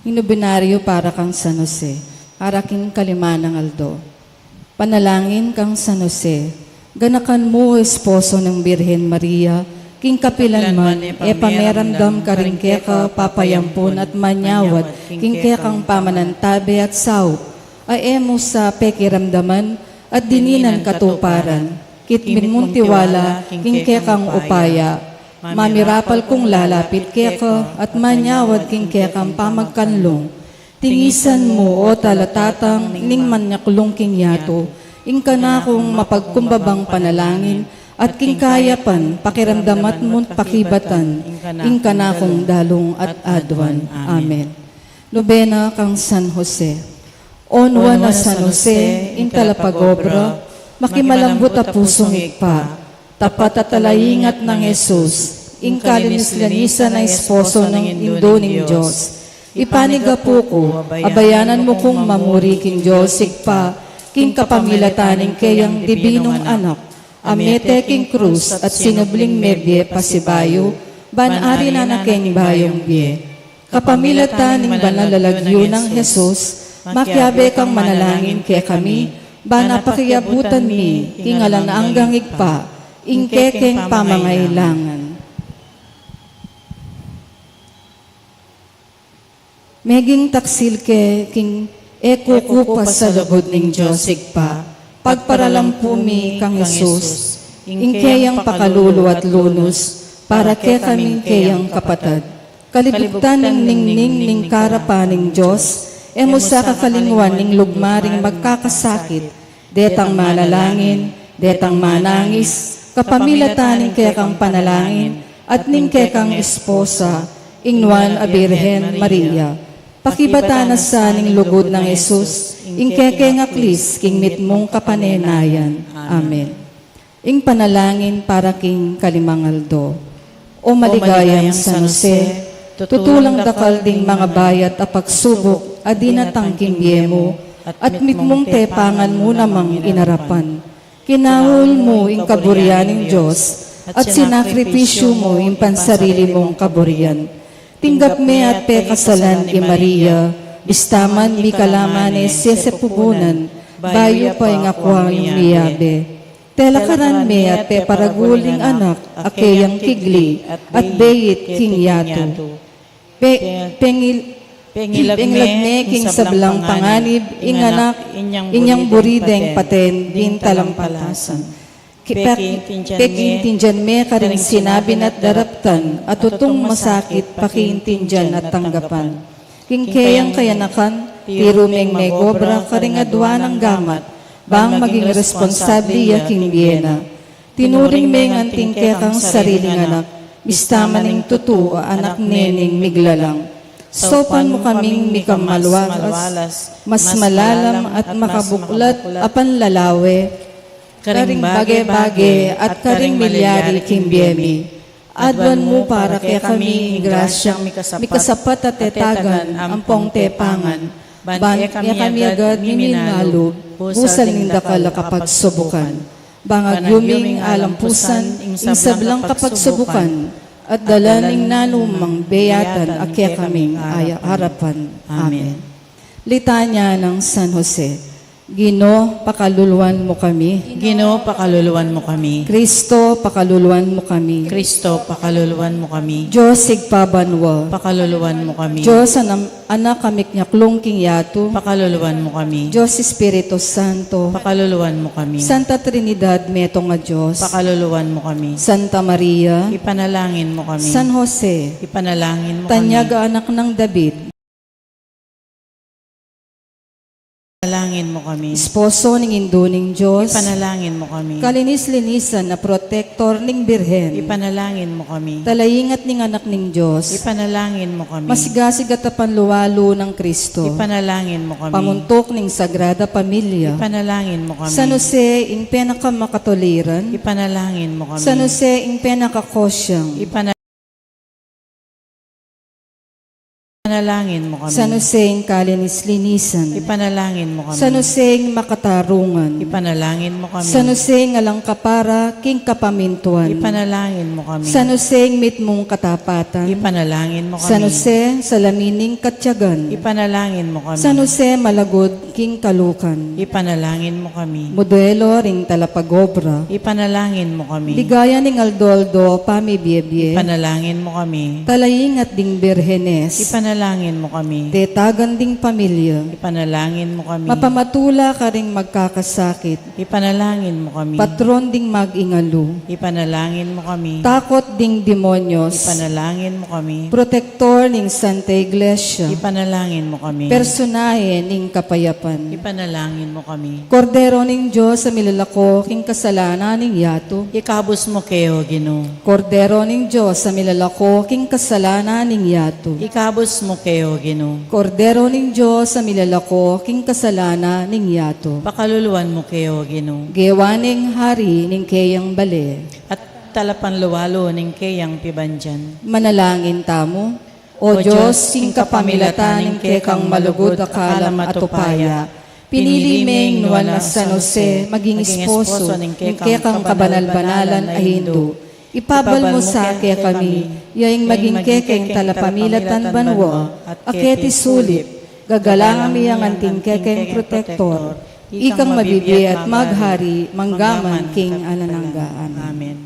Hinubinaryo para kang San Jose, haraking kalimanang aldo. Panalangin kang San Jose, ganakan mo esposo ng Birhen Maria, king kapilan man, pameramdam ka rin keka papayampun at manyawat, king kekang pamanantabe at saup, ay emo sa pekiramdaman at dininan katuparan, kitmin mong tiwala, king kekang upaya, mamirapal kong lalapit keka at manyawad king kekang pamagkanlong. Tingisan mo o talatatang ning manyaklong king yato, ing kana kong mapagkumbabang panalangin at king kayapan pakiramdamat mo't pakibatan, ing kana kong dalong at adwan. Amen. Nobena kang San Jose. Onwa na San Jose, ing talapagobra, makimalambot a pusong ikpa, tapat at talayingat ng Jesus, ing kalinis-lanisan na esposo ng indo ng Diyos. Ipaniga po ko, abayanan mo kong mamuri king Diyos, ikpa, king kapamilataning kayang dibinong anak, amete king krus at sinubling mebye pasibayo, banari na na king bayong bye. Kapamilataning banalalagyo ng Jesus, makiabe kang manalangin kay kami, banapakiabutan mi, king alanaanggang ikpa, ing kekeng pamangailangan. Meging taksil ke king ekukupas sa lugod ning Diyos ikpa, pagparalampu mi kang Jesus, ing kayang pakalulu at lunos, para ke kaming kayang kapatad. Kalibuktan ng ningning ning karapan ning Diyos, emo sa kakalingwan ning lugmaring magkakasakit, detang manalangin, detang manangis, kapamilataning kekang panalangin, at ning kekang esposa, ingnuan a Birhen Maria. Pakibatanas sa ning lugod ng Jesus, ing kekeng aklis, king mitmong kapanenayan. Amen. Ing panalangin para king kalimangaldo. O maligayang San Jose, tutulang dakal ding mga bayat a pagsubok, adinatang kimbyemo, at mitmong tepangan mo namang inarapan. Kinahul mo ing kaburian ng Diyos, at sinakripisyo mo ing pansarili mong kaburian. Tinggap me at pekasalan ki Maria, bistaman mi kalamane sesepubunan, bayo pa ing akwa yung miyabe. Telakaran me at pe paraguling anak, akeyang kigli, at beyit king yato. Pengilagme king sablang panganib, ing anak, inyang burideng paten, din talampalasan. Pekintinjan me karing sinabi na't daraptan, at tutong masakit pakiintinjan at tanggapan. King kayang kayanakan, tirumeng may gobra karing adwa ng gamat, bang maging responsabli yaking biyena. Tinuring me nganting kekang sariling anak, istamaning tutu anak nening miglalang. Sopan mo kaming mikamalwagas, mas malalam at makabuklat apan lalawe, karing bage-bage at karing milyari kimbiyemi. Adwan mo para kaya kami grasyang mikasapat at tetagan ampong tepangan. Kaya kami agad miminalo, pusal ng dakala kapag subukan. Bangag yuming alampusan, ing sablang kapag subukan, at dalaning nanumang beyatan akya kaming harapan. Amen. Litanya ng San Jose. Ginoo, pakaluluwan mo kami. Ginoo, pakaluluwan mo kami. Kristo, pakaluluwan mo kami. Kristo, pakaluluwan mo kami. Diyos, sigpabanwa. Pakaluluwan mo kami. Diyos, anak kamik nyaklong king yato. Pakaluluwan mo kami. Diyos, Espiritu Santo. Pakaluluwan mo kami. Santa Trinidad, meto nga Diyos. Pakaluluwan mo kami. Santa Maria. Ipanalangin mo kami. San Jose. Ipanalangin mo Tanyag kami. anak ng David. Ipanalangin mo kami. Esposo ning indo ning Diyos. Ipanalangin mo kami. Kalinis-linisan na protektor ning Birhen. Ipanalangin mo kami. Talayingat ning anak ning Diyos. Ipanalangin mo kami. Masigasig at panluwalo ng Kristo. Ipanalangin mo kami. Pamuntok ning Sagrada Pamilya. Ipanalangin mo kami. San Jose, ing pinakamakatoliran. Ipanalangin mo kami. San Jose, ing pinakakosyang. Ipanalangin mo kami. San Joseng kalinis-linisan, Ipanalangin mo kami. San Joseng makatarungan, Ipanalangin mo kami. San Joseng alang kapara king kapamintuan, Ipanalangin mo kami. San Joseng mitmong katapatan, Ipanalangin mo kami. San Jose salamining katyagan, Ipanalangin mo kami. San Jose malagod king kalukan, Ipanalangin mo kami. modelo ring talapagobra, Ipanalangin mo kami. ligaya ning Aldoldo pamibiyebye, Ipanalangin mo kami. talaying at ding birhenes, Ipanalangin mo kami. detagan ding pamilya, Ipanalangin mo kami. mapamatula ka ring magkakasakit, Ipanalangin mo kami. patron ding mag-ingalo, Ipanalangin mo kami. takot ding demonyos, Ipanalangin mo kami. protektor ning Santa Iglesia, Ipanalangin mo kami. personahe ning kapayapan, Ipanalangin mo kami. Kordero ning Diyos sa milalako king kasalanan ning yato, Ikabos mo kayo, Ginoo. Kordero ning Diyos sa milalako king kasalanan ning yato, Ikabos mo kayo, Ginoo. Kordero ning Diyos sa milalako king kasalanan ning yato, Pakaluluwan mo kayo, Ginoo. gewaning hari ning kayang bale, At talapan luwalo ning kayang pibandyan. manalangin tamo, O Diyos, king kapamilatan ning kekang malugod akalam at upaya, piniliming nuwan na San Jose, maging esposo ning kekang kabanal-banalan ay Hindu. Ipabal mo sa kaya kami, yaing maging kekeng talapamilatan banwa, aketi sulit, gagalang amiyang anting kekeng protektor, ikang mabibiyay at maghari, manggaman king anananggaan. Amen.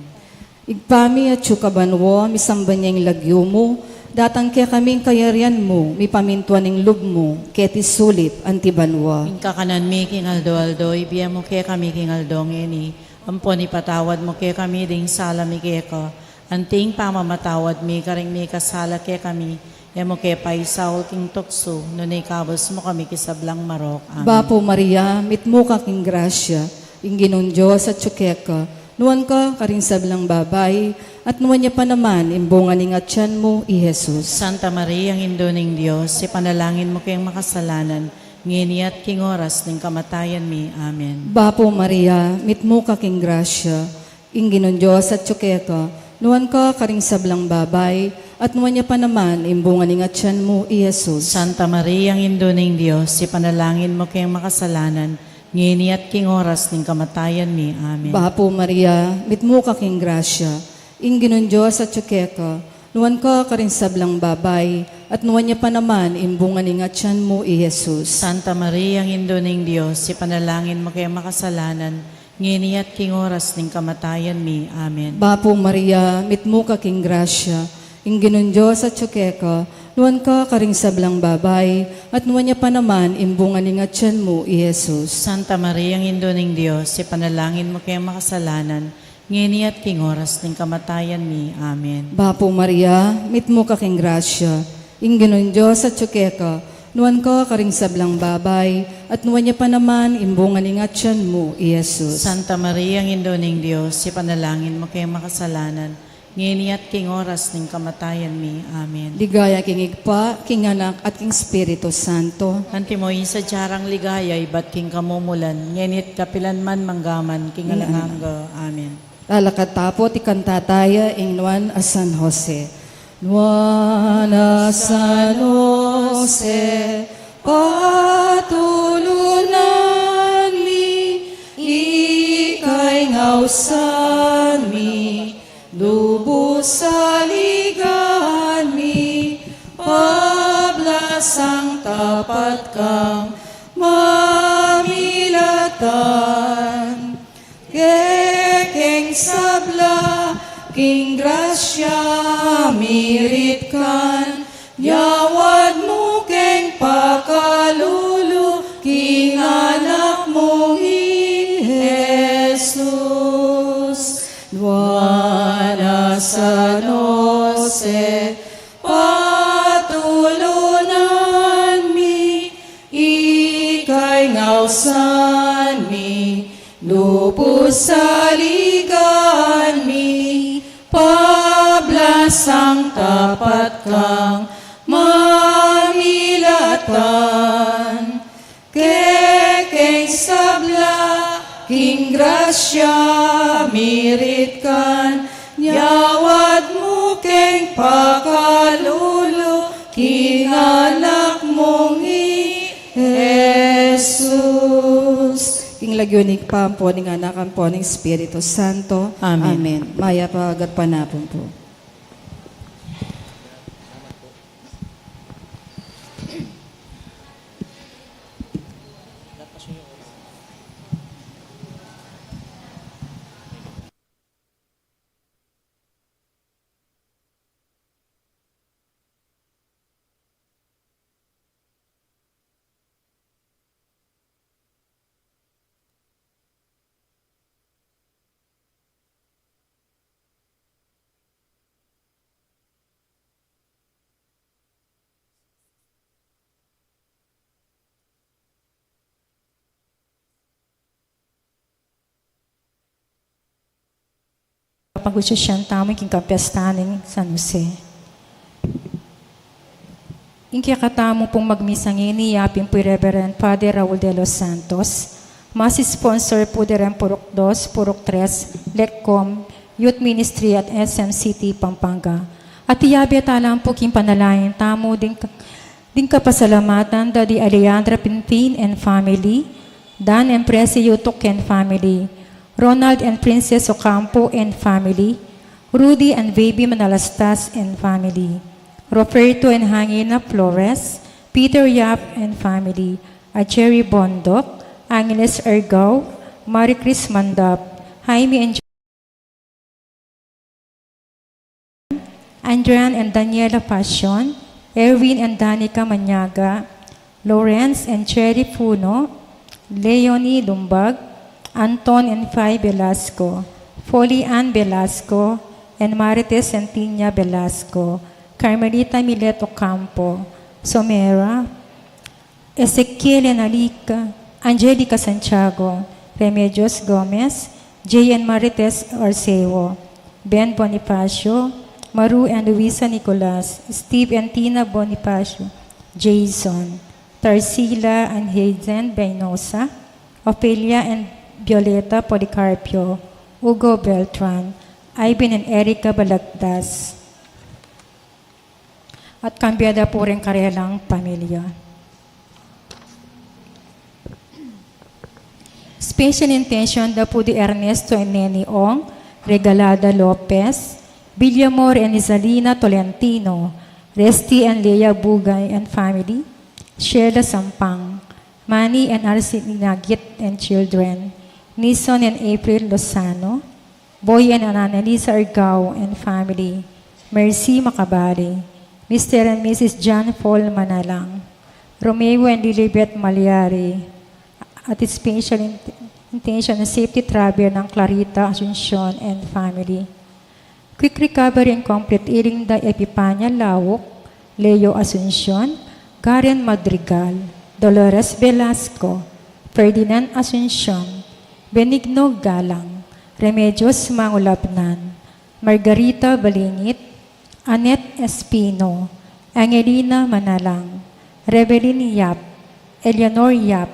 Igpami at sukabanwo, misambanyang lagyo mo, datang kaya kaming kayarian mo, mi pamintuan ng lub mo, keti sulit, antibanwa. King kakanan mi, King Aldo, ibiya mo kaya kami, King Aldo, ngeni. Ampon ipatawad mo kaya kami, ding sala mi kaya ka. Anting pamamatawad mi, karing mi kasala kaya kami. E mo kaya paisaw, King Tokso, nunay kabos mo kami kisablang marok. Amen. Bapo Maria, mitmo ka king grasya, inginon Diyos at tsukeka, nuwan ka karing sablang babay, at nuwan niya pa naman, imbungan ning atyan mo, i Jesus. Santa Maria, ang Indo ng Diyos, ipanalangin mo kayong makasalanan, ngini at king oras ng kamatayan mi. Amen. Bapo Maria, mitmo ka king grasya, inginon Diyos at tsukeka, nuwan ka karing sablang babay, at nuwan niya pa naman, imbungan ning atyan mo, i Jesus. Santa Maria, ang Indo ng Diyos, ipanalangin mo kayong makasalanan, ngini at king oras ng kamatayan mi. Amen. Bapo Maria, mitmo ka king grasya, inginon Diyos at tsukeka, nuwan ka karing sablang babay, at nuwan niya pa naman, imbungan ning atyan mo, i Jesus. Santa Maria, ang Indo ng Diyos, ipanalangin mo kayong makasalanan, ngini at king oras ng kamatayan mi. Amen. Bapo Maria, mitmo ka king grasya, inginon Diyos at tsukeka, nuwan ka karing sablang babay, at nuwan niya pa naman, imbungan ning atyan mo, i Jesus. Santa Maria, ang Indo ng Diyos, ipanalangin mo kayong makasalanan, ngini at king oras ng kamatayan mi. Amen. Bapo Maria, mitmo ka king grasya, inginon Diyos at tsukeka, nuwan ka karing sablang babay, at nuwan niya pa naman, imbungan ning atyan mo, i Jesus. Santa Maria, ang Indo ng Diyos, ipanalangin mo kayong makasalanan, ngini at king oras ng kamatayan mi. Amen. Ligaya king igpa, king anak at king Espiritu Santo. Antimoy sa jarang ligaya, ibat king kamumulan, ngenit kapilan man manggaman, king alanganga. Amen. Lalakatapot ikantataya ing nuan a San Jose. Nuan a San Jose, patulunan mi, ikay ngausan mi, lubos sa ligahan mi, pablasang tapat kang mamilatan. Kekeng sabla, king grasya, mirit kan, yawad mo keng pakalulu, king anak mo Jesus. Nuana San Jose, patulunan mi, ikay ngausan mi, lupos sa ligan mi, pablasang tapat kang mamilatan. Kekeng sabla, king grasya, mirit kan, yawad mo keng pakalulu, king maging anak mong Jesus. King lagyunik pa po ng anak ang po ng Espiritu Santo. Amen. Amen. Maya pa agad panapon po. Pag-usya tamo king kapiyastanin San Jose. Inki katamo pong magmisangin ni Yapin po Reverend Father Raul de los Santos. Mas sponsor po direm Purok 2, Purok 3, Lecom, Youth Ministry at SMCT Pampanga. At iyabi at alam po king panalain tamo din kapasalamatan Daddy Alejandra Pinpin and family, Dan and Presi Yutok and family, Ronald and Princess Ocampo and family, Rudy and Baby Manalastas and family, Roberto and Hangina Flores, Peter Yap and family, Cherry Bondok, Angeles Ergao, Marie Chris Mandap, Jaime and Andrian and Daniela Passion, Erwin and Danica Manyaga, Lawrence and Cherry Puno, Leonie Lumbag, Anton and Fay Velasco, Folly Ann Velasco, and Marites Santiña Velasco, Carmelita Milet Ocampo, Somera, Ezequiel and Alica, Angelica Santiago, Remedios Gomez, J. and Marites Arceo, Ben Bonifacio, Maru and Luisa Nicolas, Steve and Tina Bonifacio, Jason, Tarsila and Hayden Benosa, Ophelia and Violeta Policarpio, Hugo Beltran, Ivan and Erica Balagtas, at kambyada po rin karelang pamilya. Special intention da po di Ernesto and Neni Ong, Regalada Lopez, Villamor and Izalina Tolentino, Resti and Lea Bugay and family, Sheila Sampang, Manny and Arcine Nagit and children, Nison and April Lozano, Boy and Annalisa Argao and family, Mercy Macabali, Mr. and Mrs. John Paul Manalang, Romeo and Lilibet Malyari, at its special intention na safety travel ng Clarita Asuncion and family. Quick recovery and complete healing da Epipania Lawok, Leo Asuncion, Karen Madrigal, Dolores Velasco, Ferdinand Asuncion, Benigno Galang, Remedios Mangulapnan, Margarita Balingit, Annette Espino, Angelina Manalang, Revelyn Yap, Eleanor Yap,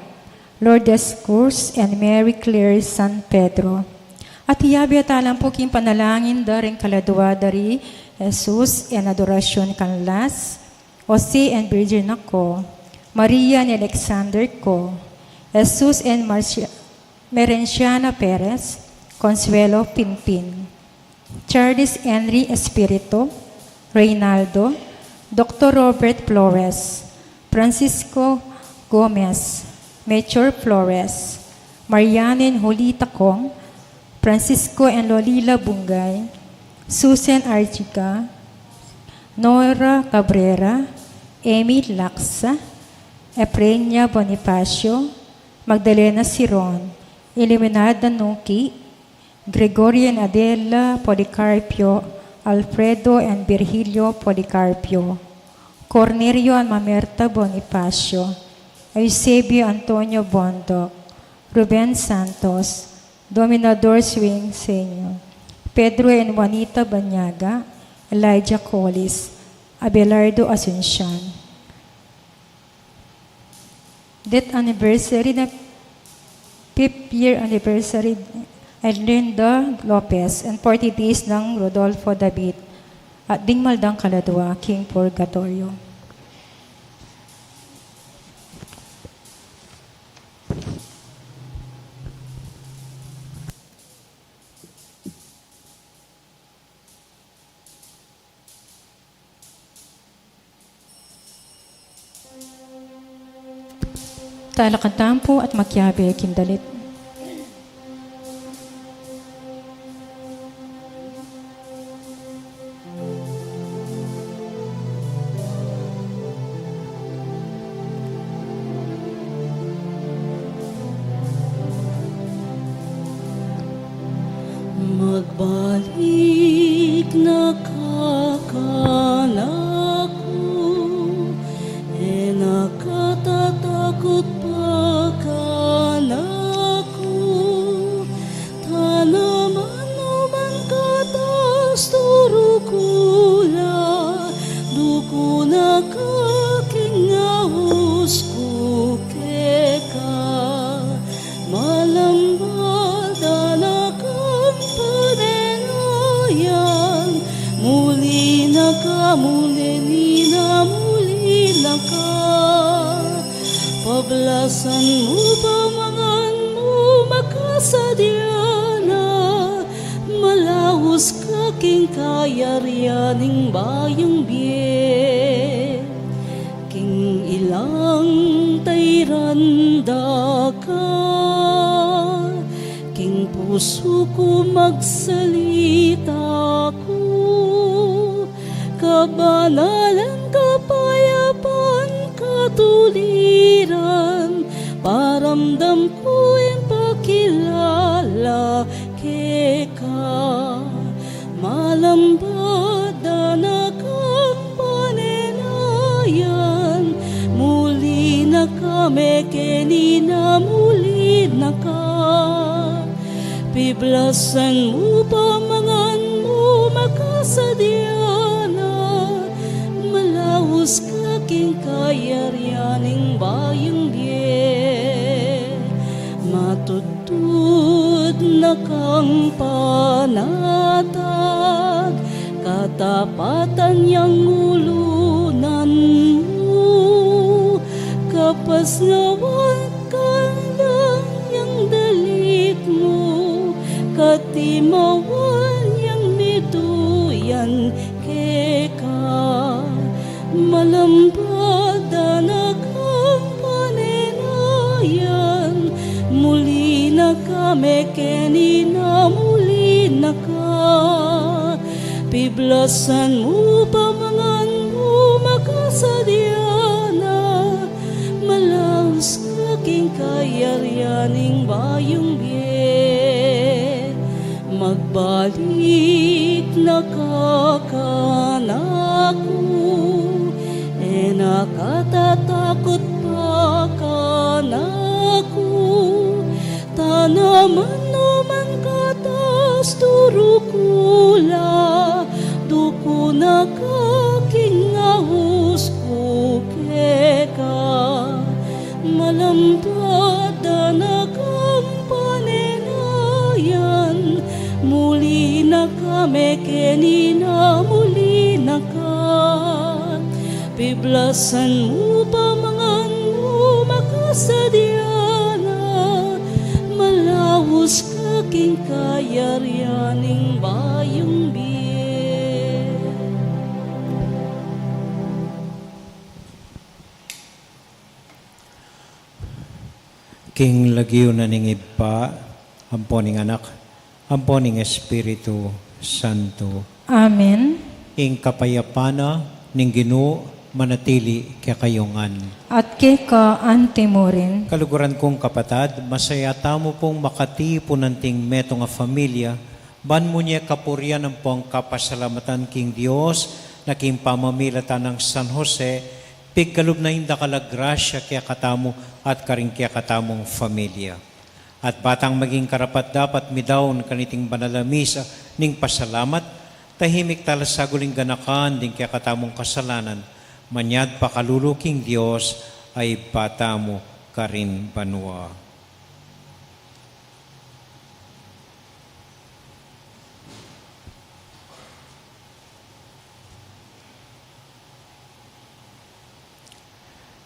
Lourdes Cruz, and Mary Claire San Pedro. At iyabi at alam po king panalangin daring kaladwa dari Jesus and adorasyon kanlas, Jose and Virgin ako, Maria and Alexander ko, Jesus and Merenciana Perez, Consuelo Pinpin, Charles Henry Espirito, Reynaldo, Dr. Robert Flores, Francisco Gomez, Melchor Flores, Marianen Holita Kong, Francisco and Lolila Bungay, Susan Archica, Nora Cabrera, Emil Laksa, Efrenia Bonifacio, Magdalena Siron, Eliminada Nuki, Gregorio and Adela Policarpio, Alfredo and Virgilio Policarpio, Cornelio and Mamerta Bonifacio, Eusebio Antonio Bondo, Ruben Santos, Dominador Swing Sr., Pedro and Juanita Banyaga, Elijah Collis, Abelardo Asuncion. Death anniversary na 5th year anniversary Erlinda Lopez and 40 days ng Rodolfo David at Dingmaldang Kaladwa, King Purgatorio. talakatampo at makyabe kindalit. Magbalik nakakanak ko, nakatatakot pa kanak ko. Tanaman naman katas turo ko la, duko na kaking ahos ko keka. Malambada na kang panenayan, muli na ka, muli na ka. Pablasan mo, pamangan mo, makasadyana, malahos kaking kayaryaning bayang biye. King ilang tayranda ka, king puso ko magsalita ko, kabanalan, kapayapan, katuliran, paramdam ko yung pakilala keka. Malambada na kang panenayan, muli na kami kenina, muli na ka. Piblasan mo, pamangan mo, makasadyana, malahos kaking kayaryaning bayang biye. Matutod na kang panatag, katapatan yang ulunan mo, kapasnawan ka lang yang dalit mo, katimawan yang miduyan keka. Malambada na kang panenayan, muli na kami kenina, muli na ka. Piblasan mo, pamangan mo, makasadyana, malahos kaking kayaryaning bayang biye. Magbalik nakakanak ko, nakatatakot pa kanak ko. Tanaman naman katas turo ko la, duko na kaking ahos ko keka. Malambada na kang panenayan, muli na kami kenina, muli na ka. Piblasan mo, pamangan mo, makasadyana, malahos kaking kayaryaning bayang biye. King lagyo na ning iba, amponing anak, amponing Espiritu Santo. Amen. Ing kapayapana ning Ginoo manatili kaya kayongan. At keka antimorin. Kaluguran kong kapatad, masaya tamo pong makati po nanting meto nga familia, ban mo niya kapurian ang pong kapasalamatan king Dios, na king pamamilatan ng San Jose, pigkalub na hinda kalagrasya kaya katamo at karing kaya katamong familia. At batang maging karapat dapat midawn kaniting banalamisa ning pasalamat, tahimik talas saguling ganakan din kaya katamong kasalanan, manyad pakaluluking Diyos ay patamo karin banwa.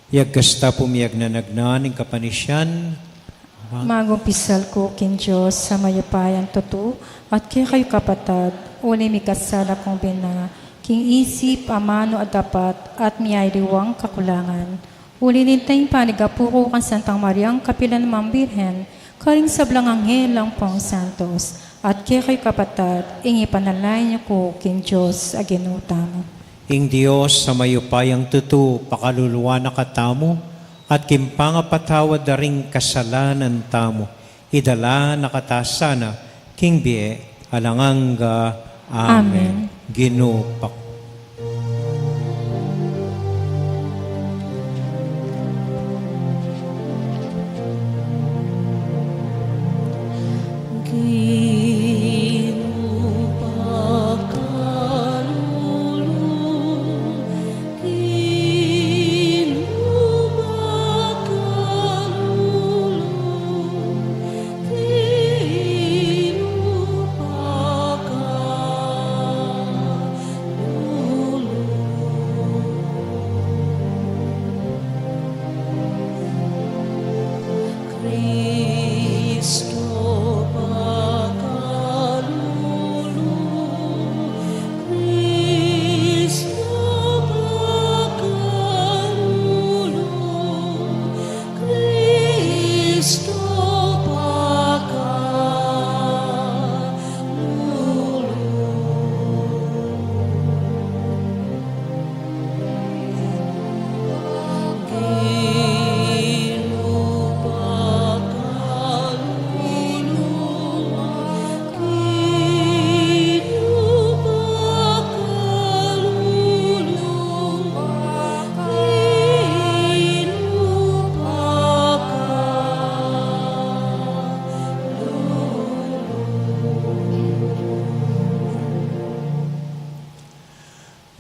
Yagkasta pumiyag na nagnaning kapanisyan, Magumpisal ko kin Diyos sa mayapayan tutu at kaya kayo kapatad, uli mi kasala kong bina, king isip, amano at dapat at miyay diwang kakulangan. Ulinin tayong panigapuro kan Santang Mariang Kapilan Mambirhen, karing sablang anghel lang pong santos, at kay kapatid, ingi panalay niyo ko kin Diyos aginutamo. Ing Dios sa mayupayang tutu, pakaluluwa na katamo, at kimpangapatawad na ring kasalanan tamo, idala nakatasana, king bie, alanganga, amen. Ginupak.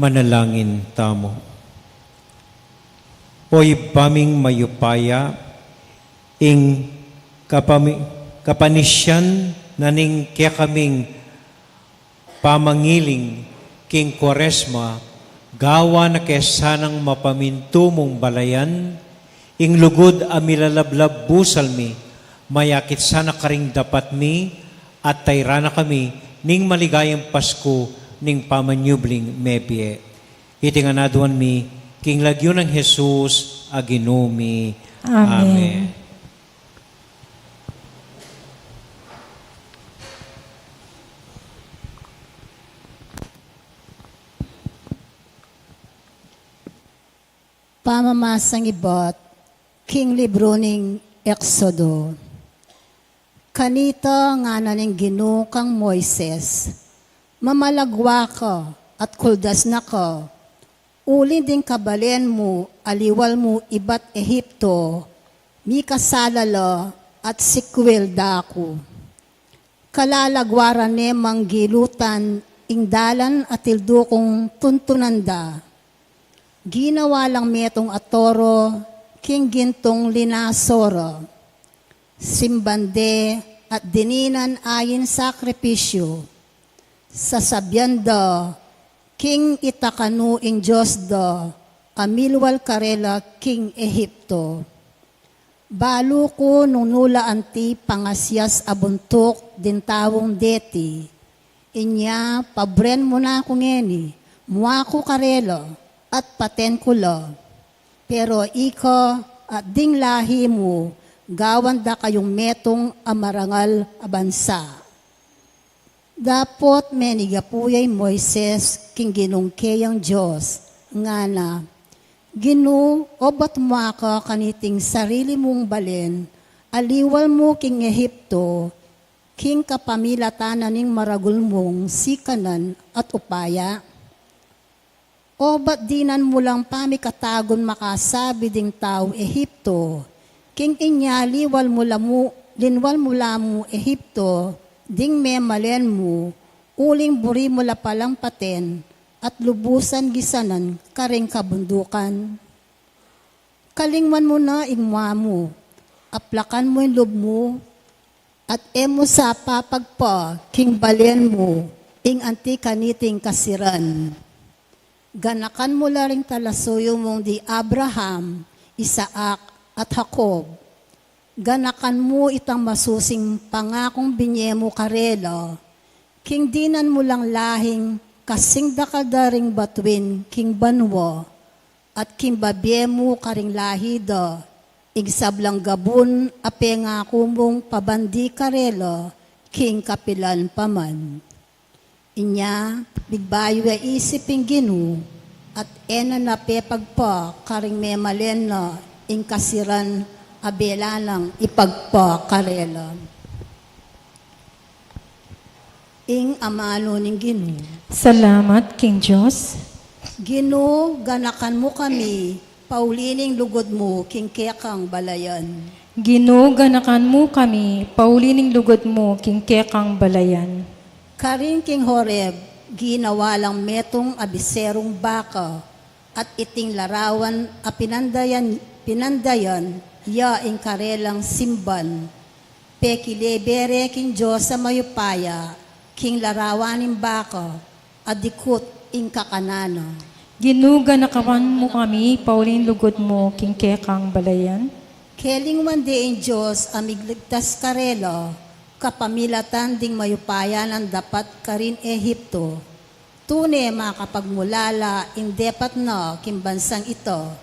Manalangin tamo. Oy paming mayupaya, ing kapanisyan naning kaya kaming pamangiling king Kwaresma, gawa na kesanang mapaminto mong balayan, ing lugod amilalablab busalmi, mayakit sana karing dapat mi, at tayrana kami, ning maligayang Pasko, ning pamanyubling mebie. Itinganaduan mi, king lagyo ng Jesus, aginumi. Amen. Pamamasang ibot, king libro ning Exodo. Kanita nga naning Ginoo kang Moises, mamalagwa ka at kuldas na ka. Uli din kabalen mo, aliwal mo ibat Ehipto, mi kasalala at sikwil dako. Kalalagwaran ne manggilutan, ingdalan at ildo kong tuntunanda. Ginawa lang metong atoro, king gintong linasoro. Simbande at dininan ayin sakripisyo. Sasabyanda, king itakanu ing Diyos da, amilwal karela king Ehipto. Balo ko nung nula anti pangasyas abuntok din tawong deti. Inya, pabren mo na ako ngeni, mua ko karela, at paten ko la. Pero ika at ding lahi mo, gawan da kayong metong amarangal abansa. Dapot menigapuyay Moises king ginungkeyang Diyos, nga na, Ginu, obat mo ka kaniting sarili mong balen, aliwal mo king Ehipto, king kapamilatanan ning maragul mong sikanan at upaya. O ba't dinan mo lang pamikatagon makasabi ding tao Ehipto, king inyali linwal mo lamu Ehipto, ding memalen mo, uling buri mo la palang paten, at lubusan gisanan karing kabundukan. Kalingman mo na ingwa mo, aplakan mo yung loob mo, at emo sa papagpa, king balen mo, ing anti kaniting kasiran. Ganakan mo la ring talasuyo mong di Abraham, Isaac at Jacob. Ganakan mo itang masusing pangakong binyemo karela. King dinan mo lang lahing kasing dakadaring batwin king banwa. at kimbabye mo karing lahido, igsablang gabun, ape nga kumong pabandi karelo, king kapilan paman. Inya, bigbayo ay isiping ginu, at ena na pepagpa karing memalen na ing kasiran abelanang ipagpa karelo. Ing amano ning ginu. Salamat, King Diyos. Gino, ganakan mo kami, paulining lugod mo, king kekang balayan. Ginuganakan mo kami, paulining lugod mo, King Kekang balayan. Karing king Horeb, ginawalang metong abiserong baka, at iting larawan a pinandayan, ya ing karelang simban. Pekilebere king Diyos sa mayupaya, king larawaning baka, adikot ing kakanana. Ginuganakan mo kami, paulining lugod mo, King Kekang balayan. Keling wande in Diyos amigligtas karelo, kapamilatan ding mayupaya ng dapat karin Ehipto. Tune makapagmulala indepat na kimbansang ito,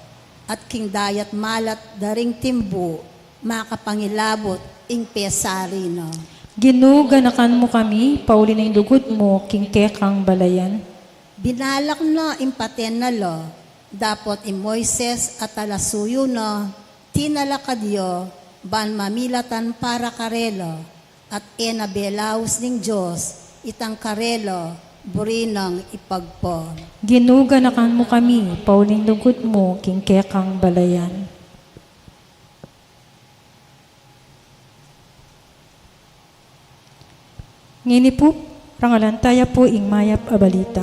at king dayat malat daring timbu, makapangilabot ing pesari na. Ginuganakan mo kami, paulining lugod mo, King Kekang balayan. Binalak na impaten na lo, dapot in Moises at alasuyo na, tinalakadyo, ban mamilatan para karelo, at enabelaus ning Diyos, itang karelo, burinang ipagpo. Ginuganakan mo kami, paulining lugod mo, King Kekang balayan. Ngini po, rangalantaya po ing mayap abalita.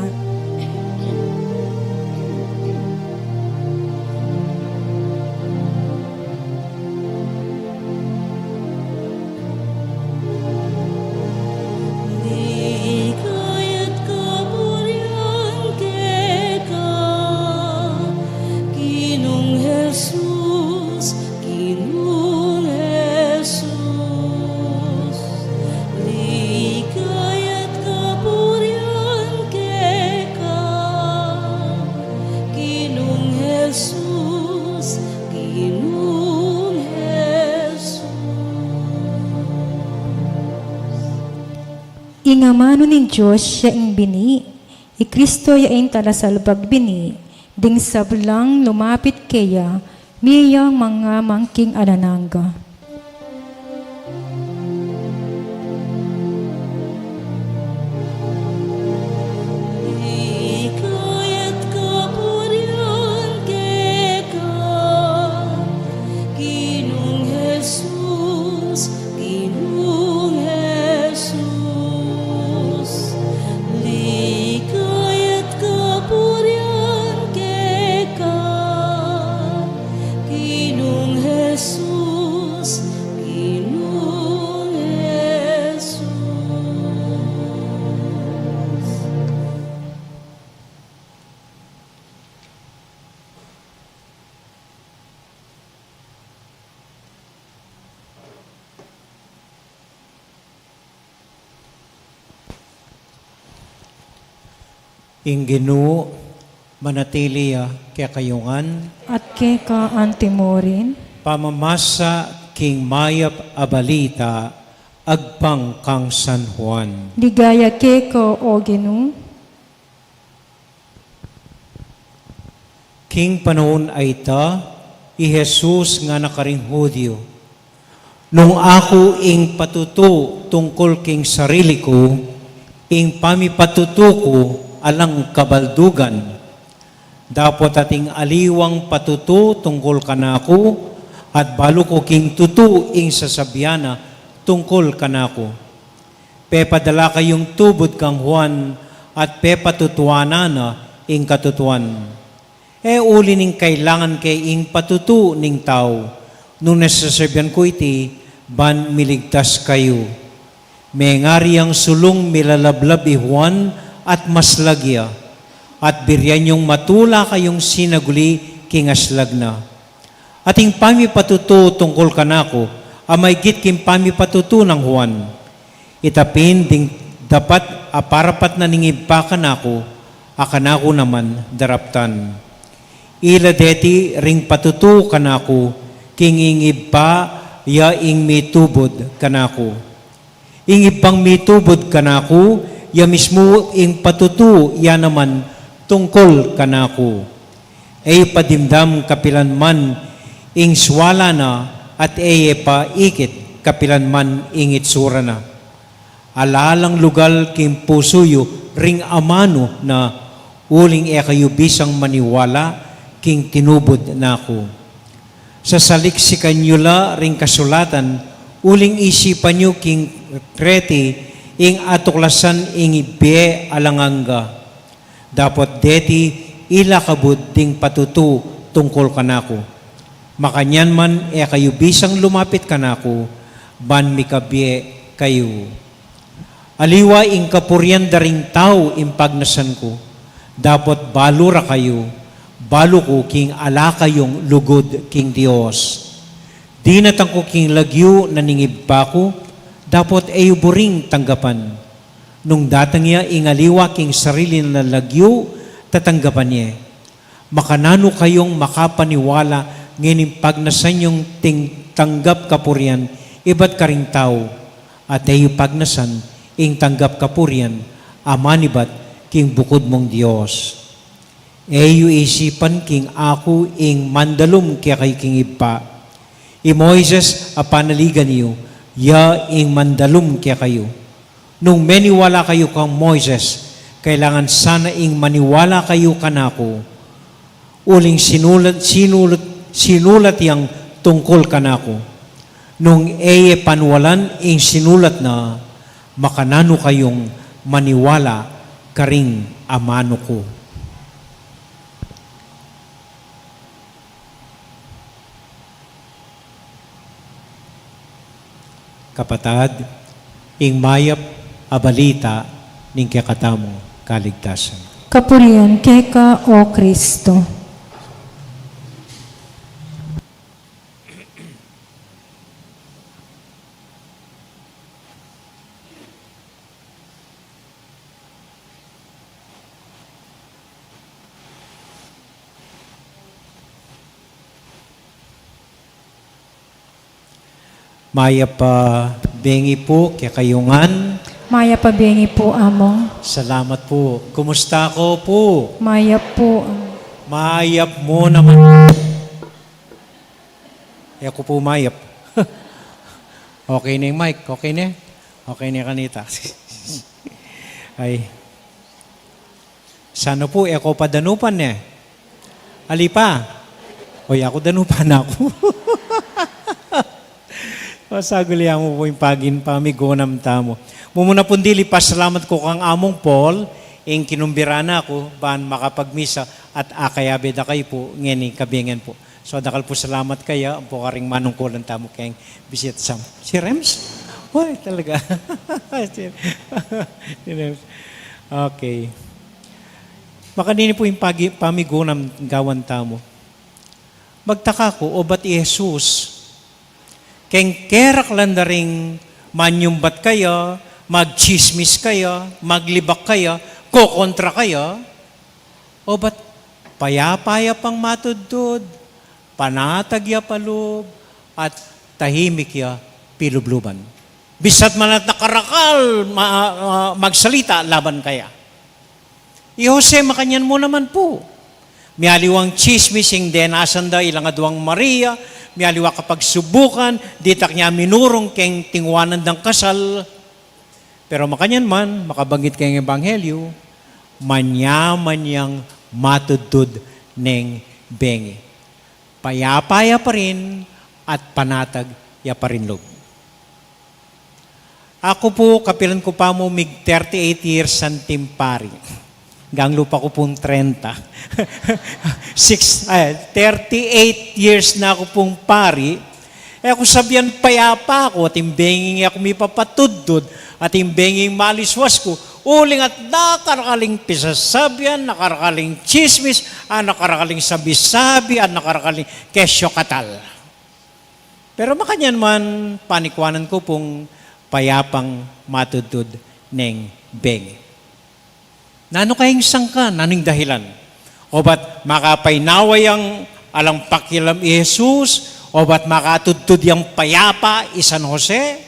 Ligayat kapurian keka, Ginong Jesus, Ginong Jesus. Ligayat kapurian keka, Ginong Jesus, Ginong Jesus. Ingamano ni Diyos siya ing bini, Kristo yain talasalbag bini, ding sablang lumapit kaya, miyang mga mangking alananga. Ligayat kapurian keka, Ginong Jesus, Ginong Jesus. Ligayat kapurian keka, Ginong Jesus, Ginong Jesus. Ing Ginoo, manatiliya kaya kayungan, At Keka antimorin, pamamasa king mayap abalita, agpang kang San Juan. ligaya Keko o Ginu, King panahon ay ta, i Jesus nga nakaring Hudyo. Nung ako ing patuto tungkol king sarili ko, ing pamipatuto ko alang kabaldugan. Dapat ating aliwang patuto tungkol kanako, at balo ko king tutu ing sasabyana tungkol kanako. Pepadala kayong tubod kang Juan, at pepatutuanana ing katutuan. Uli ning kailangan kay ing patutu ning tao, nung nasasabyan ko iti, ban miligtas kayo. May ngari ang sulong milalablab i Juan at maslagya, at biryan yung matula kayong sinaguli kingaslag na. Ating pamipatuto tungkol kanako, amay git kim pamipatuto ng Juan. Itapin ding dapat aparapat na ningib pa kanako, akanako naman daraptan. ila deti ring patutu kanako, king ingib pa, ya ing mitubod kanako. Ingib pang mitubod kanako, ya mismo ing patutu, ya naman tungkol kanako. Ay padimdam kapilan man, ing swala na, at ay pa ikit kapilan man ing itsura na. Alalang lugal king pusuyo, ring amano na uling kayo bisang maniwala, king tinubod na ako. Sa saliksikan nyo la ring kasulatan, uling isipan nyo king kreti, ing atuklasan ing ibe alanganga. Dapat deti ila kabud ding patutu tungkol kanako. Makanyan man kayo bisang lumapit kanako, ban mikabie kayo. Aliwa ing kapuryan daring tao impagnasan ko, dapat balura kayo, balo ko king ala kayong lugod king Dios. Di natang ko king lagyo na ningib pa ko, dapat ayo buring tanggapan. Nung datang niya ingaliwa king sarili na lagyo, tatanggapan niya. Makanano kayong makapaniwala ngayon pagnasan yung tanggap kapuryan, iba't karing tao, at ayo pagnasan, ing tanggap kapuryan, amanibat king bukod mong Diyos. Eyo isipan king ako ing mandalum kaya kay king ipa. I Moises apanaligan niyo, ya ing mandalum kaya kayo. Nung maniwala kayo kang Moises, kailangan sana ing maniwala kayo kanako. Uling sinulat yang tungkol kanako. Nung panwalan ing sinulat na, makanano kayong maniwala karing amano ko. Kapatad, ing mayap abalita ning kakatamo kaligtasan. Kapurian keka o Kristo. Maya pa bengi po kaya kayungan. Maya pabengi po among. Salamat po. Kumusta ko po? Maya po. Mayap mo naman. Ako po mayap. Okay na yung mic. Okay na? Okay na kanita. Ay. Sana po, ako pa danupan eh. Ali pa. Oy, ako danupan ako. Pasagulihan mo po yung pamigonam tamo. Mumuna po dili, pasalamat ko kang among Paul, ing kinumbirana ako, ban makapagmisa, at akayabe da kayo po, ngeni kabingan po. So, dakal po salamat kaya, ang po karing manungkulan tamo kayong visit sam. Si Rems? Uy, talaga. Si Rems. Okay. Makanini po yung pamigonam gawan tamo. Magtaka ko, o ba't Jesus, keng kerak landaring manyumbat kaya, magchismis kaya, maglibak kaya, kokontra kaya, o ba't payapaya pang matudod, panatag ya palub, at tahimik ya pilubluban. Bisat man at nakarakal, magsalita, laban kaya. Jose, makanyan mo naman po. Mialiwang chismising denasan da ilang aduang Maria, mialiwa kapag subukan, ditak niya minurong keng tingwanan ng kasal. Pero makanyan man, makabanggit keng ebanghelyo, manyaman yang matudud neng bengi. Payapaya pa rin at panatag ya pa rin loob. Ako po, kapilan ko pa mo, mig 38 years santim pari. Gang lupa ko pong 30. 38 years na ako pong pari. Kung sabihan payapa ako at imbenging ako may papatudod at imbenging maliswas ko, uling at nakarakaling pisasabyan, nakarakaling chismis, nakarakaling sabi-sabi, at nakarakaling kesyo katal. Pero makanyan man, panikwanan ko pong payapang matudod ng bengi. Nano kayong sangka, nanong dahilan? O ba't makapainaway ang alang pakilam i Jesus? O ba't makatudtud yung payapa i San Jose?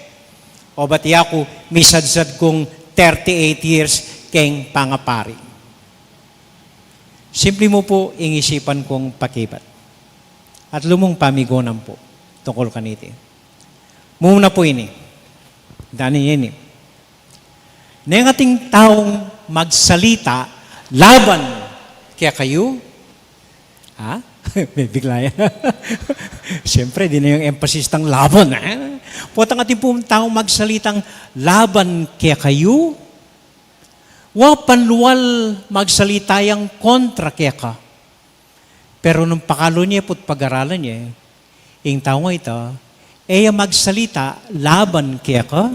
O ba't iyaku misadsad kong 38 years keng pangapari? Simple mo po ingisipan kong pakibat. At lumong pamigonan po tungkol kaniti. Muna po ini. Dani ini. Nang ating taong magsalita laban kaya kayo, ha? May bigla yan. Siyempre, di na yung emphasis ng laban. Potang ating pong taong magsalitang laban kaya kayo, wapanluwal magsalita yung kontra kaya ka. Pero nung pakalo niya po't pag-aralan niya, yung tao ito, magsalita laban kaya ka,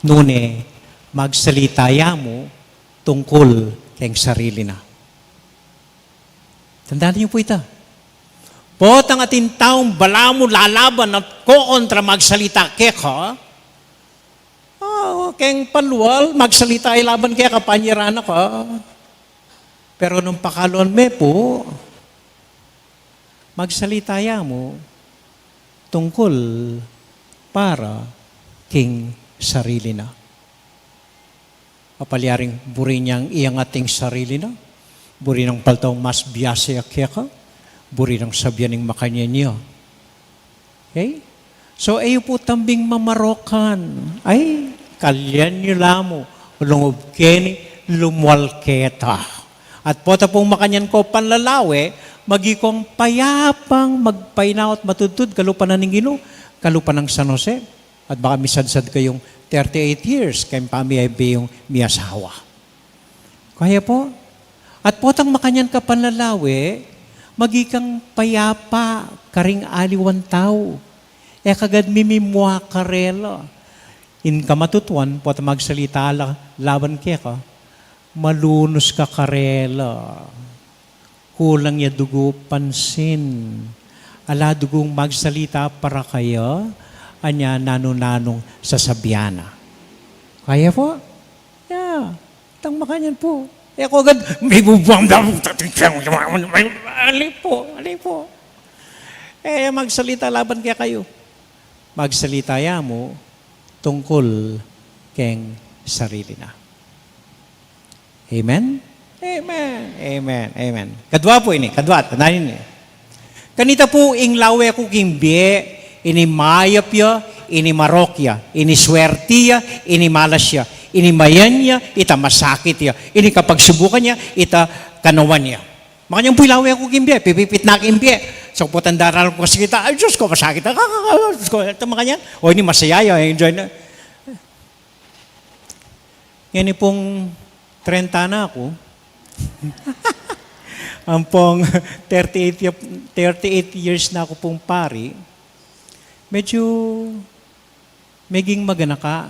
nune magsalita mo tungkol kayong sarili na. Tandaan niyo po ito. Potang ating taong bala mo lalaban at kontra magsalita kaya ka, kayong paluwal, magsalita ay laban kaya kapanyirana ka. Pero nung pakalon me po, magsalita mo tungkol para king sarili na. Kapalyaring buri niyang iyang ating sarili na, buri ng paltong mas biyase kaya ka, buri ng sabyaning makanya niya. Okay? So, ayo po tambing mamarokan. Ay, kalyan niyo lamo, ulungob keni, lumwal keta. At po pong makanyan ko panlalawe, magikong payapang magpainaw at matudtud, kalupan na ng Ginoo, kalupan ng San Jose. At baka misadsad kayong 38 years, kayong pamiyay yung miyasawa. Kaya po, at potang makanyan ka panlalawe, magikang payapa, karing aliwan tao. Kagad mimimwa karela. In kamatutuan, potang magsalita laban kaya ka, malunos ka karela. Kulang ya dugo pansin. Ala dugong magsalita para kayo, anya nanong sa sabyana. Kaya po? Yeah. Tang makanyan po. Ako agad, may bubang ali po. Magsalita laban kaya kayo. Magsalita mo tungkol keng sarili na. Amen? Amen. Amen. Amen. Kadwa po ini. Kadwa. Tanayin niyo. Kanita po inglawe ko kimbie, ini mayapya, ini marokya, ini swertiya, ini malasya, ini mayanya, ita masakit ya, ini kapag subukan niya, ita kanawan niya. Makanyang puilawe ako kimbie, pipipit na kimbie. So po tandaral ko kasi kita, ay Diyos ko, masakit. Diyos ko, ito makanya. O ini masayaya, enjoy na. Yan pong 30 na ako. Ang pong 38 years na ako pong pari, medyo meging magana ka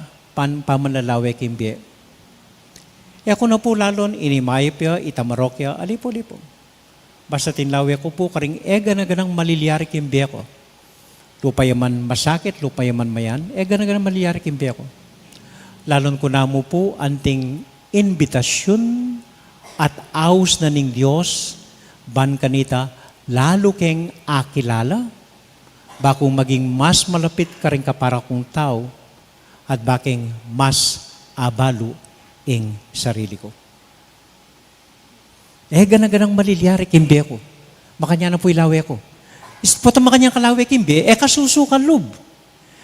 pamanlalawe kimbie. Ako na po lalon, inimayapya, itamarokya, alipo-lipo. Basta tinlawe ko po, karing gana-ganang maliliyari kimbie ko. Lupayaman masakit, lupayaman mayan, gana-ganang maliliyari kimbie ko. Lalon ko na mo po, anting invitasyon at aus na ning Diyos, ban kanita, lalo keng akilala, bakong maging mas malapit ka rin kapara kong tao, at baking mas abalo ing sarili ko. Gana-ganang maliliyari kimbe ko. Makanya na po ilawe ko. Poto makanya kalawe kimbe, kasusukan lub.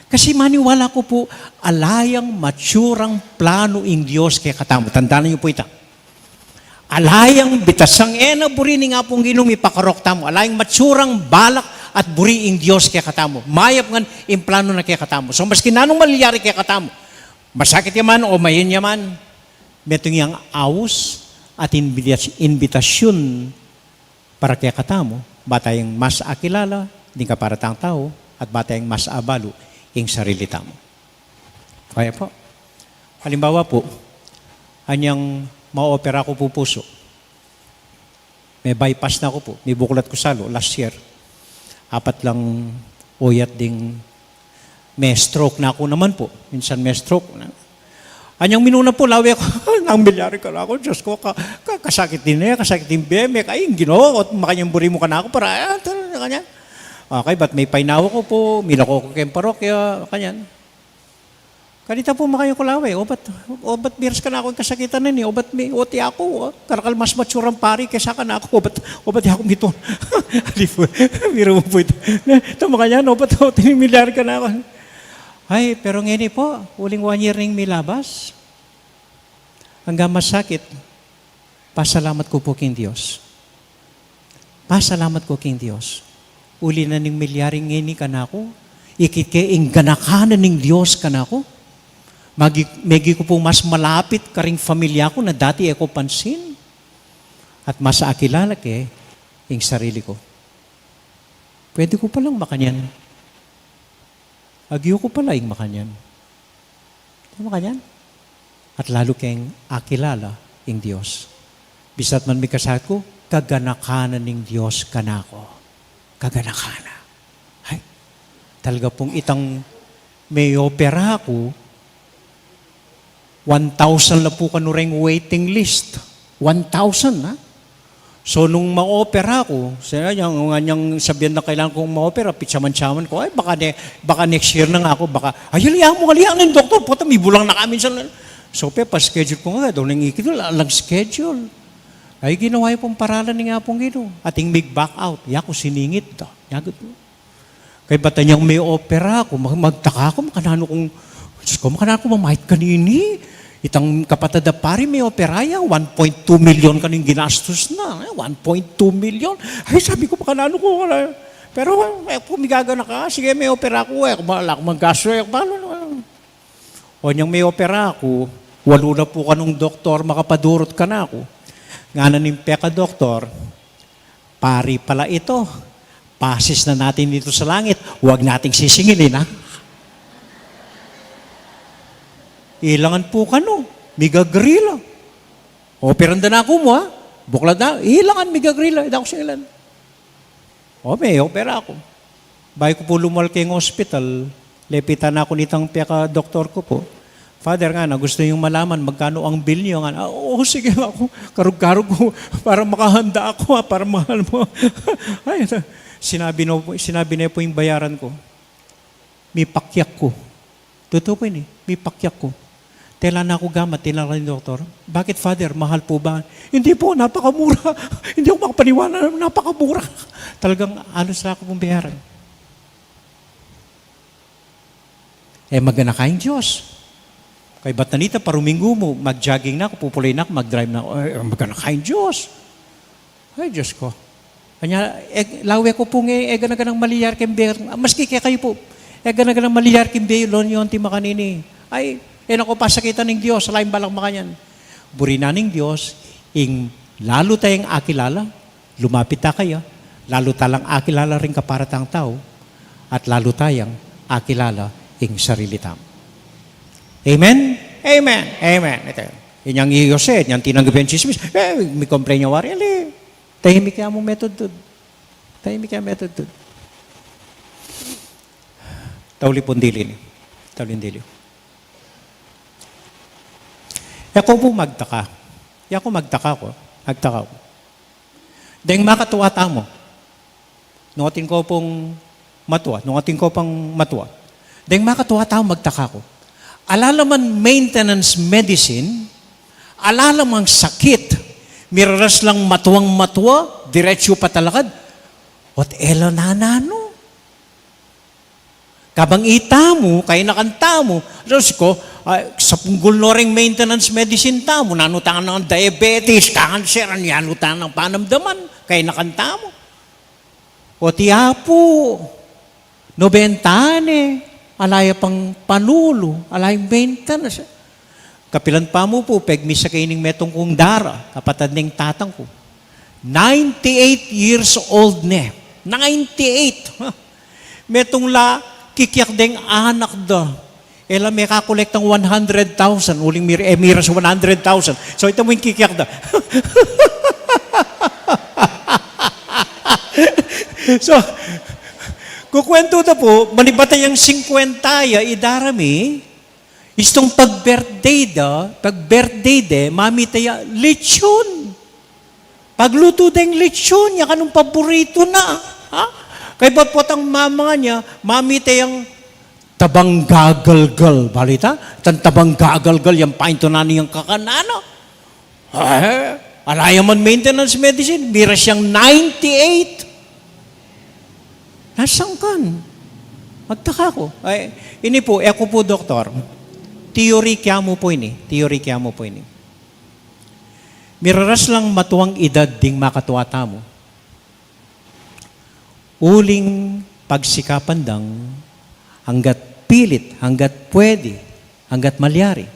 Kasi maniwala ko po, alayang matsurang plano ing Diyos kaya katamo. Tandaan niyo po ito. Alayang bitasang na buri ni nga pong ginumi pakarok tamo. Alayang matsurang balak at buri ing Diyos kaya katamo. Mayap nga yung plano na kaya katamo. So maski nanong maliyari kaya katamo, masakit yaman o mayin yaman, metong yung aus at invitasyon para kaya katamo, batayang mas akilala, din ka para tang tao, at batayang mas abalo ing sarili tamo. Kaya po. Halimbawa po, anyang ma-opera ko po puso. May bypass na ako po. May buklat ko salo last year. 4 lang uyat ding may stroke na ako naman po. Minsan may stroke na. Anyang minuna po, lawi ako, nang milyari ka na ako, Diyos ko, kasakit din niya, kasakit din bemek, ay, ginoo, at makanyang buri mo ka na ako para, kanya. Okay, ba't may painawa ko po, milako ko kayong parokya, kanyan. Kanita po makayo ko laway, o ba't biras ka na ako yung kasakitan na niya, o ba't may oti ako, karakal mas matsurang pari kaysa ka na ako, o ba't ako mito? Biro mo po ito. Ito makanya, o ba't tinimilyar ka na ako? Ay, pero ngayon po, uling 1 year ning milabas, hanggang masakit, pasalamat ko po king Diyos. Pasalamat ko king Diyos. Uli na ning milyaring ngini ka na ako, ikikeing ganakanan ning Diyos ka na ako, magi ko po mas malapit karing familia ko na dati ako pansin, at mas akilala ke, yung sarili ko. Pwede ko palang makanyan. Agyo ko pala yung makanyan. Makanyan. At lalo kayong akilala yung Diyos. Bisat man may kasat ko, kaganakanan ng Diyos kanako. Kaganakana. Ay, talaga pong itang may opera ko, 1,000 na po kanureng waiting list. 1,000, ha? So, nung ma-opera ko, yung sabihan na kailangan kong ma-opera, pitsaman-tsaman ko, ay, baka next year na nga ako, baka, ay, alihan ng doktor, puta, may bulang na kami sa... So, pa-schedule ko nga, daw nang ikidol, alang schedule. Ay, ginawa yung pong paralan ni nga pong gino. Ating mag-back out. Yako, siningit da. Yagot po. Kaya bata niyang may opera ko, magtaka ko, makanano kong, Diyos ko, makanano ko, mamahit kanini. Itang kapatada pari may operaya, 1.2 million kaning ginastos na. 1.2 million. Ay, sabi ko, makanano ko. Pero, pumigaga na ka, sige, may opera ko, wala akong maggasto, o niyang may opera ako, walo na po ka nung doktor, makapadurot ka na ako. Nga na ning peka doktor, pari pala ito. Pasis na natin dito sa langit, huwag nating sisingilin, ha? Ilangan po ka no, migagrila. Operanda na ako mo, ha? Buklad na, ilangan migagrila, hindi ako singilan. O, may opera ako. Bago ko po lumalaki yung hospital, lepitan ako nitang peka doktor ko po. Father nga na, gusto niyong malaman magkano ang bill niyo. Oo, sige ako, karug-karug ko, para makahanda ako, para mahal mo. Ay, sinabi na po yung bayaran ko. May pakyak ko. Totoo po yun eh, may pakyak ko. Tela na ako gamat, tinala ni doktor. Bakit, Father, mahal po ba? Hindi po, napakamura. Hindi ako makapaniwala, napakamura. Talagang alos na ako pong bayaran. Magana kayong Diyos. Kay Batanita, paruminggo mo, mag-jogging na ako, pupulay na ako, mag-drive na ako. Magana kayong Diyos. Ay, Diyos ko. Kanya, lawe ko po nga, ganaganang maliyar kimbe. Maski kaya kayo po, ganaganang maliyar kimbe, lon yun, ti makanini. Ay, ako pasakitan ng Diyos, laing balang makanyan. Buri na ng Diyos, lalo tayong akilala, lumapit ta kayo, lalo talang akilala rin kaparatang tao, at lalo tayong akilala ing sarili tamo. Amen? Amen. Amen. Ito. Yan yung Jose, yan tinanggap yung chismis. May complain yung wari. Tahimik kaya mo method doon. Tahimik kaya method doon. Tauli pundili ni. Tauli pundili. Ako po magtaka. Ako magtaka ko. Magtaka ko. Dahil makatuwa tamo. Nungatin ko pong matuwa. Nungatin ko pang matuwa. Dahil makatuwa tamo magtaka ko. Alalaman maintenance medicine, alalaman sakit, miraras lang matuwang-matuwa, diretsyo patalakad, what elo na no? Kabang ita mo, kaya nakanta mo, Diyos ko, sa punggol no ring maintenance medicine ta mo, nanutangan ng diabetes, cancer, nanutangan ng panamdaman, kaya nakanta mo. O tiyapo, nobentane, alaya pang panulo, alay maintenance. Kapilan pa mo po, pegmisa kaining metong kong dara, kapatid ng tatang ko. 98 years old ne. 98. Metong kikiyak deng anak da. Ela may kakolekt ng 100,000. Uling miras 100,000. So ito mo yung kikiyak da. So, kukwento na po, manibatay ang 50 idarami, istong pag-birthday de, mami taya, lechon. Pagluto deng lechon, yan kanong paborito na. Ha? Kay pot ang mama niya, mami tayang tabang gagalgal. Balita? Tabang gagalgal, yung painto na niyang kakanano. Alayaman maintenance medicine, bira siyang 98. Nasaan kan? Magtaka ko. Ay, ini po, ako po doktor. Teori kaya mo po ini. Miraras lang matuwang edad ding makatuwata mo. Uling pagsikapan dang hanggat pilit, hanggat pwede, hanggat malyari.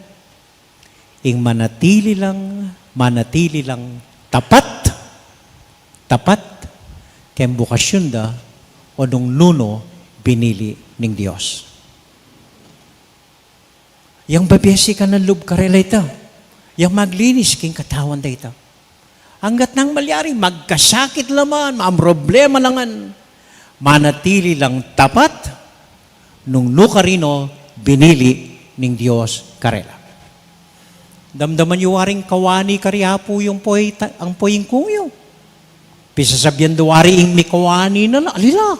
Ing manatili lang tapat, kem bukasyon da o nung nuno binili ng Diyos. Yang babesi ka ng loob karela ito. Yang maglinis king katawan da ito. Hanggat nang malyari, magkasakit laman, problema langan, manatili lang tapat, nung nukarino, binili ng Diyos karela. Damdaman yung waring kawani kariya po yung ang poying kungyo. Pisa sabyan duwari ing may kawani na alila.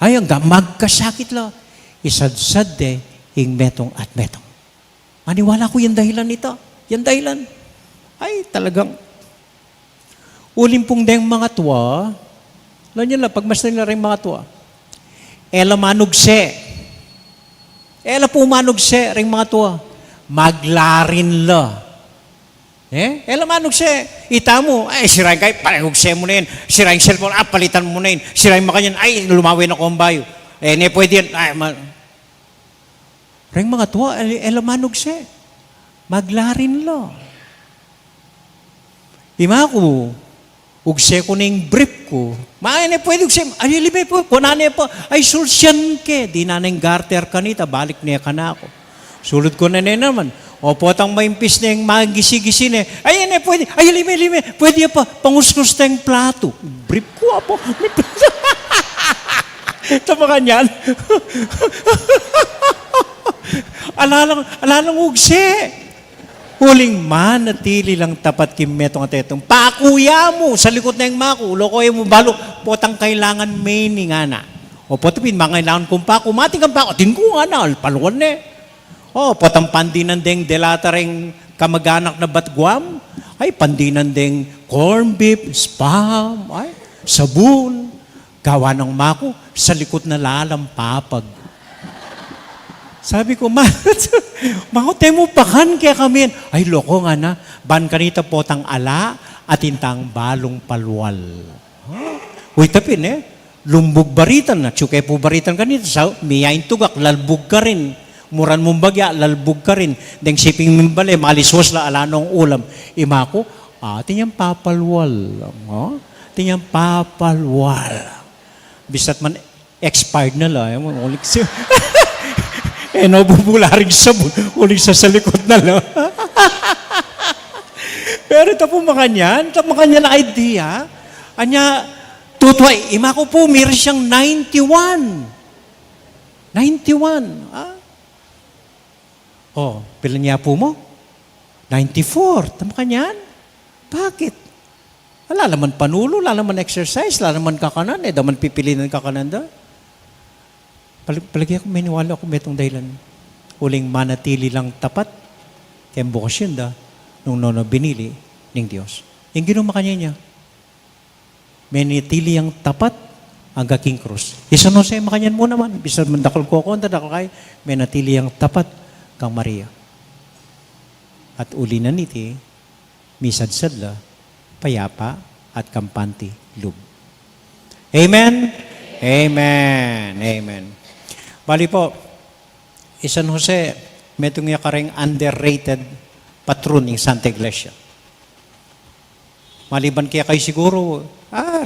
Ay, hanggang magkasakit la. Isadsad de ing metong at metong. Maniwala ko yung dahilan nito. Yan dahilan. Ay, talagang ulim pong deng mga tuwa. Alam nyo lang, pagmasdan na rin mga tuwa. Ela manugse. Ela po manugse rin mga tuwa. Maglarin la. Ela manugse. Ita mo, ay, sirain kayo, panagugse mo na yun. Sirain cellphone, palitan mo na yun. Sirain mo kanyan, ay, lumawin ako ang bayo. Ne, pwede yan. Ay, rin mga tuwa, ela manugse. Maglarin lo. Ima ko, ugse ko na yung brief ko. Maayane pwede ugse, ay limay po, kunane po, ay sulsyan ke, di na nang garter kanita, balik niya ka na ako. Sulod ko na naman, o potang maimpis na yung magisi-gisi na, ay pwede, ay limay, pwede pa, panguskus na yung plato. Brief ko po. Tama ka niyan. Alalang ugse. Huling manatili lang tapat kimetong at etong. Pakuya mo sa likod na yung mako. Lokoy mo balo. Potang kailangan may ni nga na. O potapin, mga kailangan kong pako. Mating kang pako. Tingko nga na. Paluan na O potang pandinan deng delataring kamag-anak na batguam. Ay, pandinan deng corn beef, spam, ay, sabon. Gawa ng mako. Sa likod na lalampapag. Sabi ko, mahote mo pakan kaya kami. Ay, loko nga na. Ban kanita potang ala at intang balong palwal. Uy, tapin lumbog baritan na. Tsukay po baritan kanita. Sa miyain tugak, lalbog ka rin. Muran mong bagya, lalbog ka rin. Deng siping mimbali, maliswas la ala nung ulam. Imako, tinyang papalwal. Tinyang papalwal. Bisat man, expired na la. Nabubularing sabon, uling sa likod na lang. Pero ito po makanyan na idea. Anya, tutway, ima ko po, meron siyang 91. 91. Pila niya po mo? 94. Tama kanyan? Bakit? Wala naman panulo, wala naman exercise, wala naman kakanan, daman pipilinan kakanan da. Palagi ako, maniwala ako metong dahilan. Uling manatili lang tapat, kaya bukasyon da, nung nono binili ng Diyos. Yung ginuma kanya niya, manatili ang tapat, ang gaking krus. Isa no sa makanyan mo naman, bisa mandakal ko ako, dakal kay, manatili ang tapat, kang Maria. At uli na niti, misad-sadla, payapa, at kampanti, lub. Amen? Amen. Amen. Bali po, San Jose, metong niya kareng underrated patron ng Santa Iglesia. Maliban kaya kayo siguro,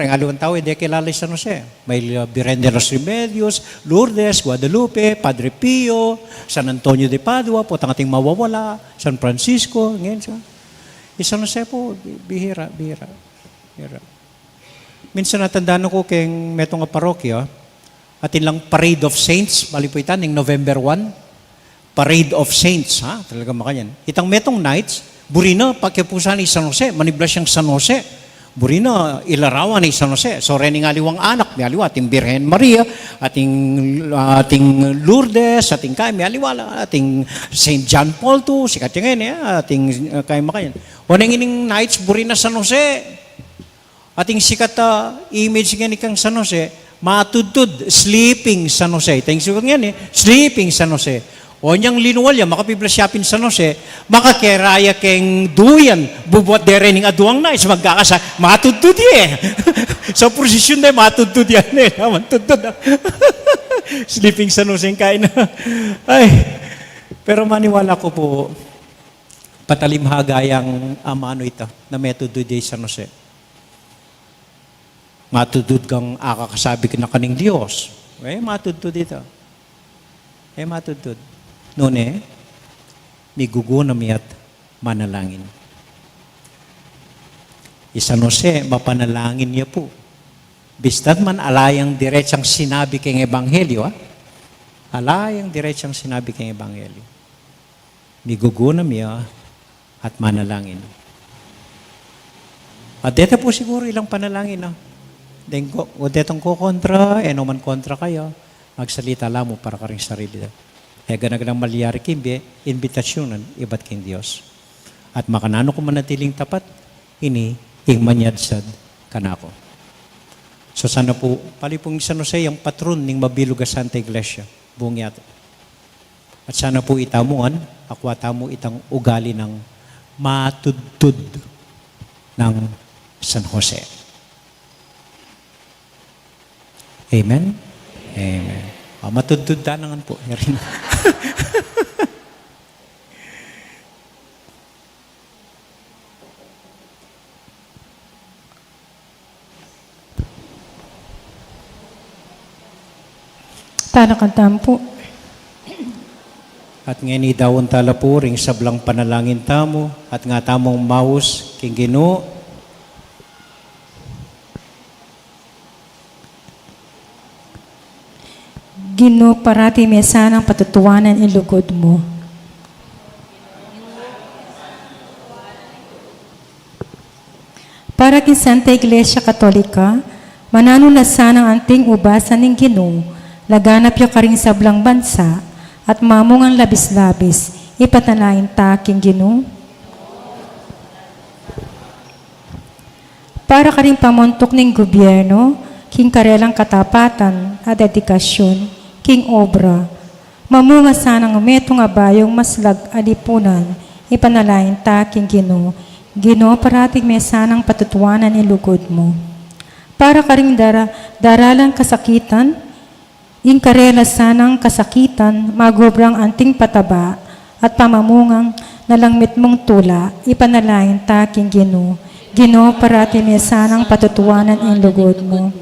ring aluan tao, hindi kilala San Jose. May Virgen de los Remedios, Lourdes, Guadalupe, Padre Pio, San Antonio de Padua, po ating mawawala, San Francisco, ngayon. San Jose po, bihira. Minsan natandaan ko keng metong parokya, atin lang Parade of Saints, bali po itan, ng November 1, Parade of Saints, talaga makanyan. Itang metong nights, burina, pagkipusan ni San Jose, manibla siyang San Jose. burina ilarawan ni San Jose. So reni nga liwang anak, may aliwa, ating Birhen Maria, ating Lourdes, ating kay, may aliwa, ating St. John Paul II, sikat yung ngayon, ating kay makayan. Wanang ining nights, burina San Jose, ating sikat image nga ni kang San Jose, matudtud, sleeping San Jose. Thanks you nga ni, sleeping San Jose. O niyang linuwal yan, makapiplasyapin San Jose, makakeraya keng duyan, bubuat dere ning aduang na, isa magkakasa, matudtud eh. Sa prosesyon na, matudtud yan eh. Matudtud. Sleeping San Jose yung kain na. Ay, pero maniwala ko po, patalimhagayang amano ito, na metudud ay San Jose. Matudud kang akakasabi ka na kaning Diyos. Matudud ito. Matudud. Noon may gugunam at manalangin. San Jose, mapanalangin niya po. Bistad man alayang diretsang sinabi keng Ebanghelyo, alayang diretsang sinabi keng Ebanghelyo. May gugunam niya at manalangin. At dito po siguro ilang panalangin. O detong ko kontra, man kontra kayo, magsalita lamo para karing sarili. Ganag-ganang maliyari kimbe, invitasyonan, iba't king Diyos. At makanano ko manatiling tapat, ini, ingmanyadsad kanako. So sana po, palipong San Jose, yung patron ng Mabilog a Santa Iglesia, buong yato. At sana po itamuan, akwata mo itang ugali ng matudtud ng San Jose. Amen? Amen. Matudtud danangan po. Tanakadam po. At ngayon idawon tala po ring sablang panalangin tamo at nga tamong maus king Ginoo. Ginoo, parati may sanang patutuwanan ilugod mo. Para kin Santa Iglesia Katolika, manano na sanang anting ubasan ng Ginoo, laganap yung karing sablang bansa, at mamong ang labis-labis, ipatalain ta king Ginoo. Para karing pamontok ng gobyerno, king karelang katapatan at dedikasyon, king obra, mamunga sanang umetong abayong maslag alipunan, ipanalain ta king Ginoo. Ginoo, parating may sanang patutuwanan ilugod mo. Para karing daralang kasakitan, ing karela sanang kasakitan, magobrang anting pataba, at pamamungang nalangmit mong tula, ipanalain ta king Ginoo. Ginoo, parating may sanang patutuwanan ilugod mo.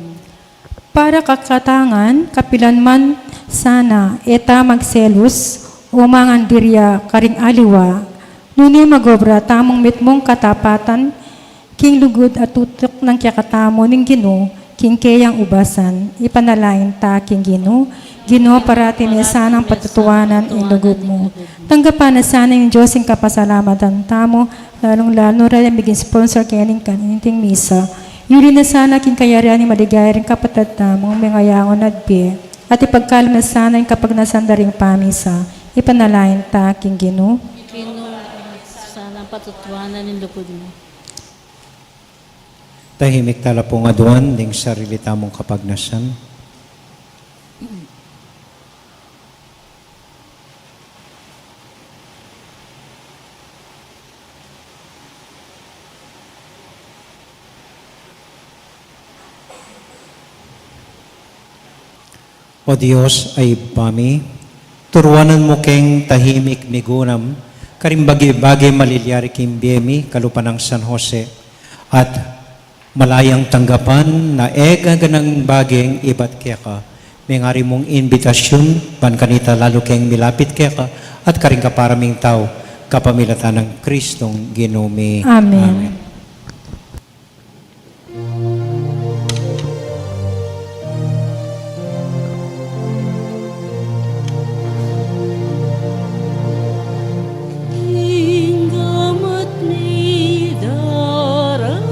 Para kakatangan, kapilan man sana, eta magselos, umangan dirya karing aliwa, nuni magobra tamong mitmong katapatan, king lugod at tutok ng kiyakatamo ng Ginoo, king kayang ubasan, ipanalain ta king Ginoo. Ginoo, parati may sanang patutuwanan ilugod mo. Tanggapan na sana yung Diyos yung kapasalamatan tamo, lalong-lalo rin biging sponsor kayaning kaniting misa. Yuri na sana king kayarian ni maligaya rin kapatid tamong mga yangon at biye. At ipagkalam na sana yung kapag nasandaring pamisa, ipanalain ta king Ginoo. Ginoo, sana patutuwanan ng lugod mo. Tahimik tala po nga duwan, ding sarili tamong kapagnasan. O Diyos ay pami, turuanan mo keng tahimik migunam, karimbagi-bagi maliliari kimbiyemi, kalupan ng San Jose, at malayang tanggapan na ganang baging ibat kaya ka, may ngari mong invitasyon, pan kanita lalo keng milapit kaya ka, at karing kaparaming tao, kapamilatan ng Kristong Ginumi. Amen. Amen. Hinggamat ni darala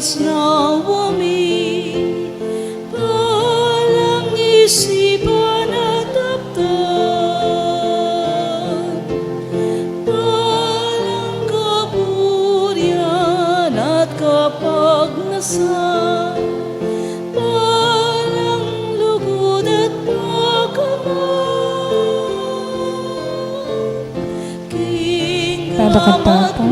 nais nawami, palang isipan at taptan, palang kapurian at kapagnasan, palang lugod at pagkaman, king Tabakanta po.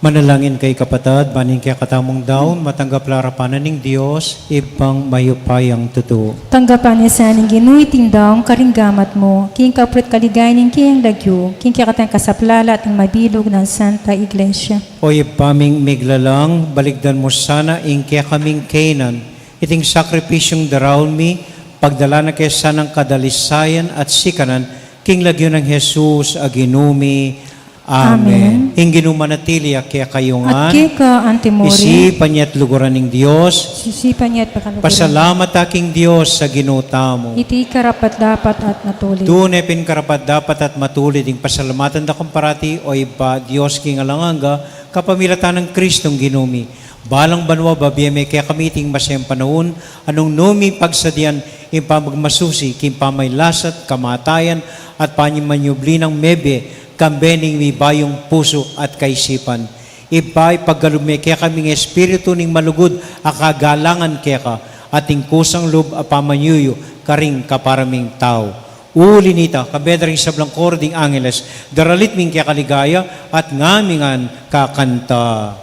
Manalangin kay kapatad, baning kaya katamong daon, matanggap larapanan ng Diyos, ibang mayupayang totoo. Tanggapan niya sa aning ginuiting daong karinggamat mo, king kaprit kaligay ng kiyang lagyo, king kaya kasaplala at ang mabilog ng Santa Iglesia. O ipaming miglalang, baligdan mo sana ing kaya kaming kainan, iting sakripisyong darawon mi, pagdala na kaya sanang kadalisayan at sikanan, king lagyo ng Jesus aginumi. Amen. Ing ginumanatilia kaya kayo nga, At kika antimori, isipan niya at luguran ng Diyos, sisipan niya at pakaluguran. pasalamat aking Diyos sa ginutamo. Iti karapat dapat at natuloy. Tunay karapat dapat at matulid ing pasalamatan da kumparati o iba Diyos king alanganga kapamilatan ng Kristong ginumi. Balang banwa babiyeme kaya kamiting masayang panahon anong numi pagsadian impamagmasusi king pamaylasat kamatayan at panyumanyubli ng mebe kambening mi bayong puso at kaisipan. Ipay paggalume kaya kaming espiritu ning malugod akagalangan kaya ka ating kusang loob apamanyuyo karing kaparaming tao. Uli nita, kabedring sablang kording angeles, daralit ming kaya kaligaya at ngamingan kakanta.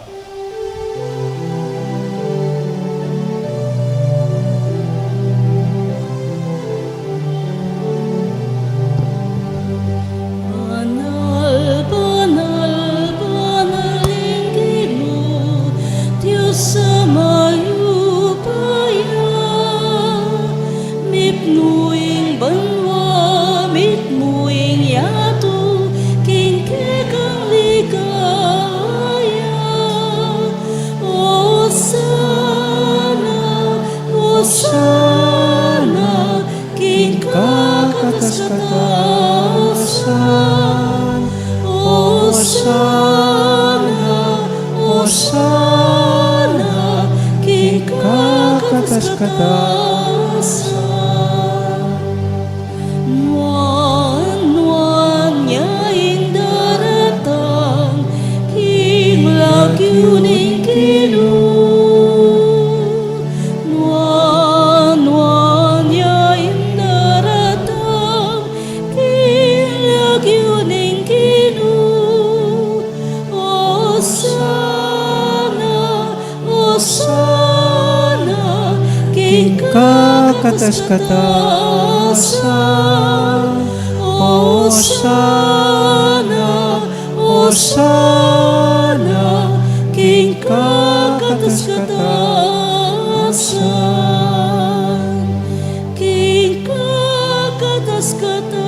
Banal, banal, banal inginu, Diyos sa mayupaya, mipnuing banwa, mitmuing yato, kingkekang ligaya. O sana, kingkakataskatasan. O sana, kingkakataskatasan. Nuan niyaing daratang, king lagyuning kinu. Nuan niyaing daratang, king lagyuning kinu. O sana, king Kakataskatasan. O sana, king kakataskatasan. King kakataskatasan.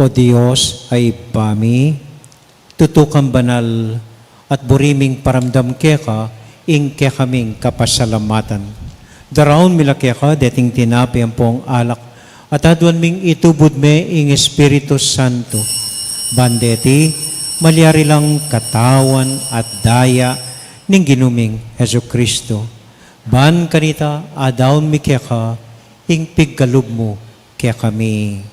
O Diyos ay pami, tutukang banal at buriming paramdam keka, ing kaming kapasalamatan. Daraon mila keka, deting tinapi ang pong alak, at aduan ming itubod me ing Espiritu Santo. Bandeti, malyari lang katawan at daya ning ginuming Heso Kristo. Ban kanita, adaon mi keka, ing pigkalub mo kaya kami.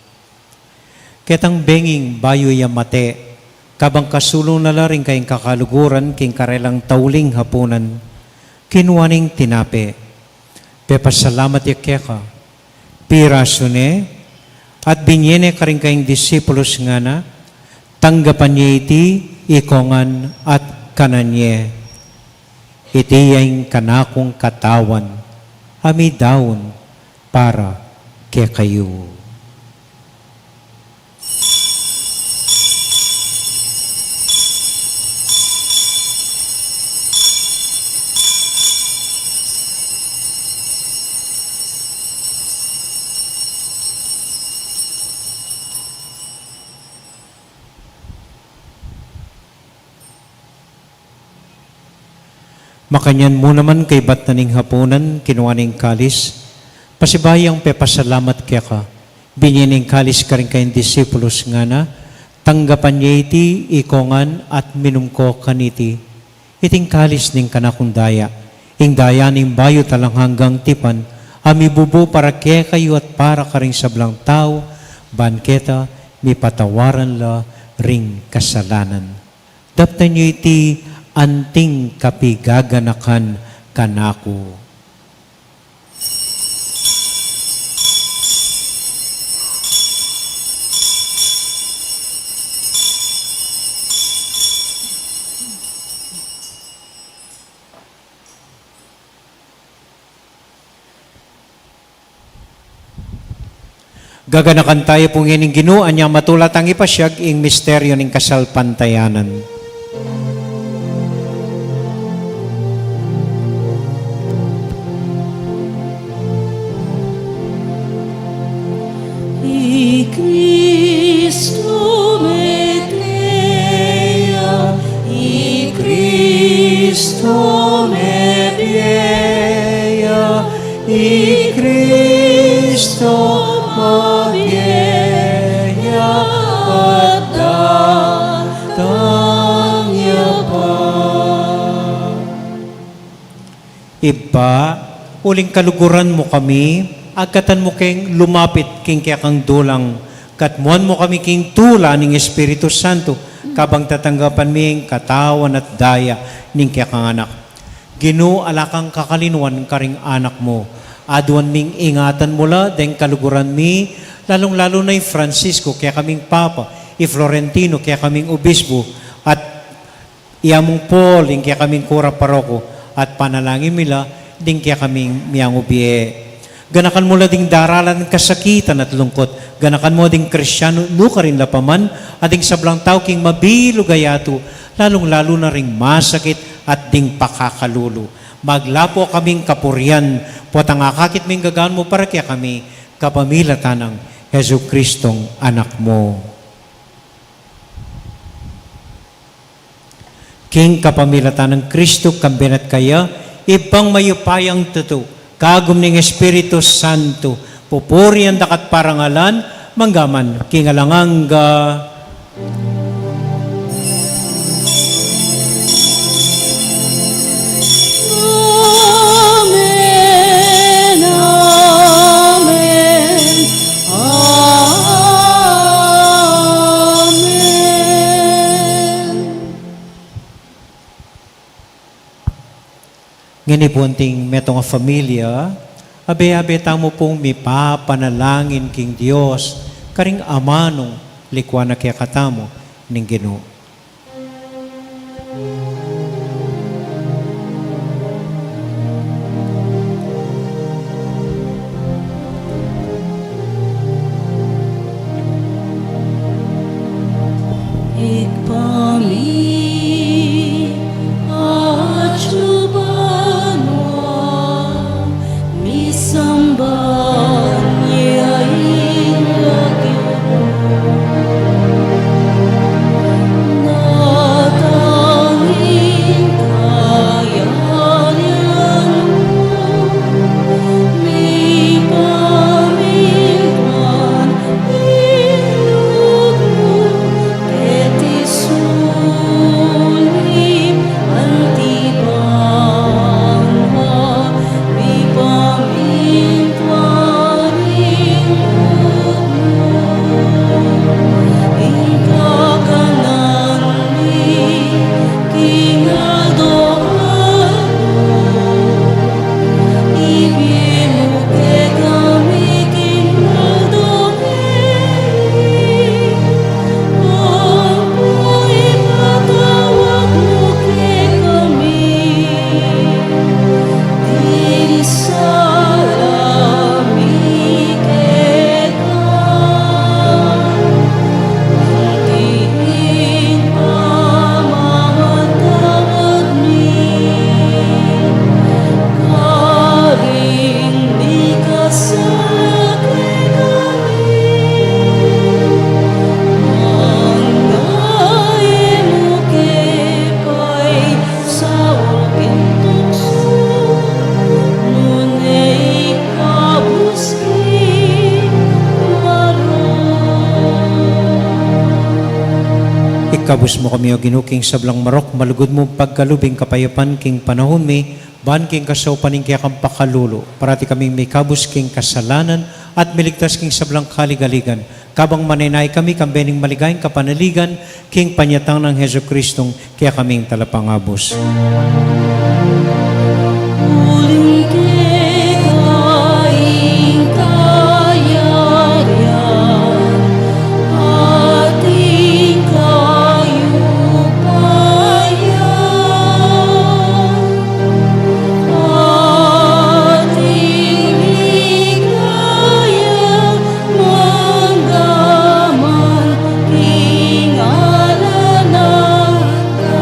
Ketang benging bayo yamate, kabang kasulong na laring kayong kakaluguran, king karelang tauling hapunan, kinuwaning tinape. Pepasalamat yakeka, pirasune, at binyene karing kayong disipulos nga na, tanggapan niya iti, ikongan at kananye. itiyaing kanakong katawan, amidawon para kay kayo. Makanyan mo naman kay bat na ning hapunan, kinuha ning kalis, pasibayang pepasalamat kaya ka, binyaning kalis ka rin kayong disipulos nga na, tanggapan niya iti, ikongan at minumko kaniti, iting kalis ning kanakundaya, ing daya ning bayo talang hanggang tipan, amibubo para kaya kayo at para ka rin sablang tao, banketa, mi patawaran la ring kasalanan. Daptan niyo iti, anting kapigaganakan kanako. Gaganakan tayo pong ining Ginoo anya matulat ang ipasyag ing misteryo ning kasalpantayanan. I Cristo Medea, I Cristo Medea, I Cristo Medea, at datangya pa. Iba, uling kaluguran mo kami, agkatan mo keng lumapit king kaya kang dulang, katmuan mo kami king tula ning Espiritu Santo, kabang tatanggapan ming katawan at daya ning kaya kang anak. Ginoo alakang kakalinuan karing anak mo, aduan ming ingatan mula, deng kaluguran mi, lalong-lalo na Francisco, kaya kaming Papa, Florentino, kaya kaming Obispo, at iamong Paul, ing kaya kaming Kura Paroko, at panalangin mila, ding kaya kaming miyang ubie. Ganakan mo ding daralan kasakitan at lungkot. Ganakan mo ding Kristyano, luka rin lapaman, ading sablang tao king mabilo gayato, lalong-lalo na ring masakit at ding pakakalulo. Maglapo kaming kapuryan, potang akakit ming gagaan mo para kaya kami, kapamilatan ng Hesu Kristong anak mo. King kapamilatan ng Kristo, kambinet kaya, ibang mayupayang tuto, kagum ning Espiritu Santo, pupuri ang dakat parangalan, manggaman, kingalanganga. Amen, Amen, Amen. Ngini po anting metong familia, abe-abe tamo pong mipapanalangin king Dios, karing amanong likwa na kaya katamo ning Ginoo. Ikpami acubanwa misamban yain lagi kabus mo kami o ginuking sablang marok, malugod mo pagkalubing kapayapan king panahon mi, ban king kasaupan king kaya kang pakalulo, parati kaming may kabus king kasalanan at miligtas king sablang kaligaligan. Kabang maninay kami, kambening maligayang kapanaligan, king panyatang ng Heso Kristong kaya kaming talapangabos. Uling kaing kayarian, ating kayupayan, ating ligaya, manggaman, ingalanan ka.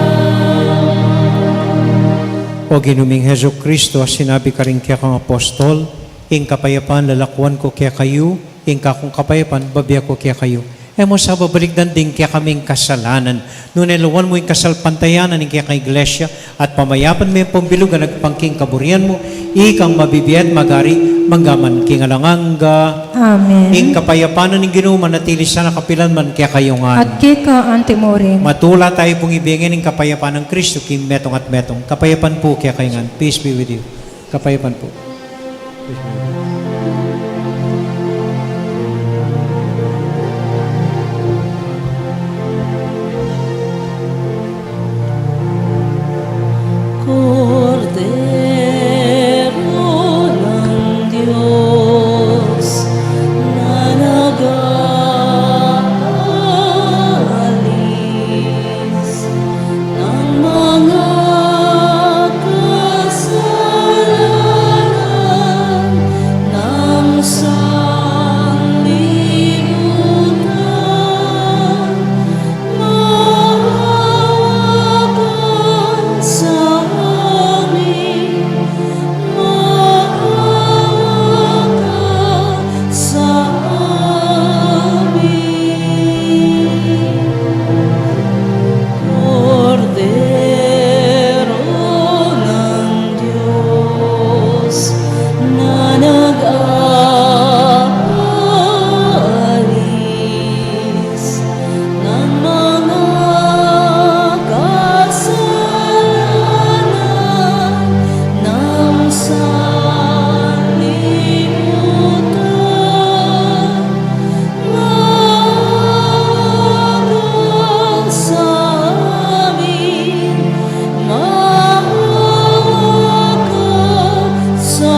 O ginuming Heso Kristo, sinabi ka rin kaya kang apostol, ing kapayapan lalakwan ko kaya kayo, ing kakong kapayapan babya ko kaya kayo. E mo sa babaligdan din kaya kaming kasalanan. Nung nilawan mo yung kasalpantayanan ng kaya ka iglesia at pamayapan mo yung pambilugan nagpangking kaburian mo, ikang mabibiyat magari manggaman king alanganga. Amen. Ing kapayapanan ng ginuman natili sa nakapilan man kaya kayongan. At kika antimorin. Matula tayo pong ibigin ng kapayapaan ng Kristo, kim metong at metong. Kapayapan po kaya kayangan. Peace be with you. Kapayapan po. Cordero ng Diyos na nag-aalis ng mga kasalanan ng sanlibutan, maawa ka sa amin, maawa ka sa amin. Cordero ng Diyos na nag-aalis ng mga kasalanan ng sanlibutan, maawa ka sa amin, maawa ka sa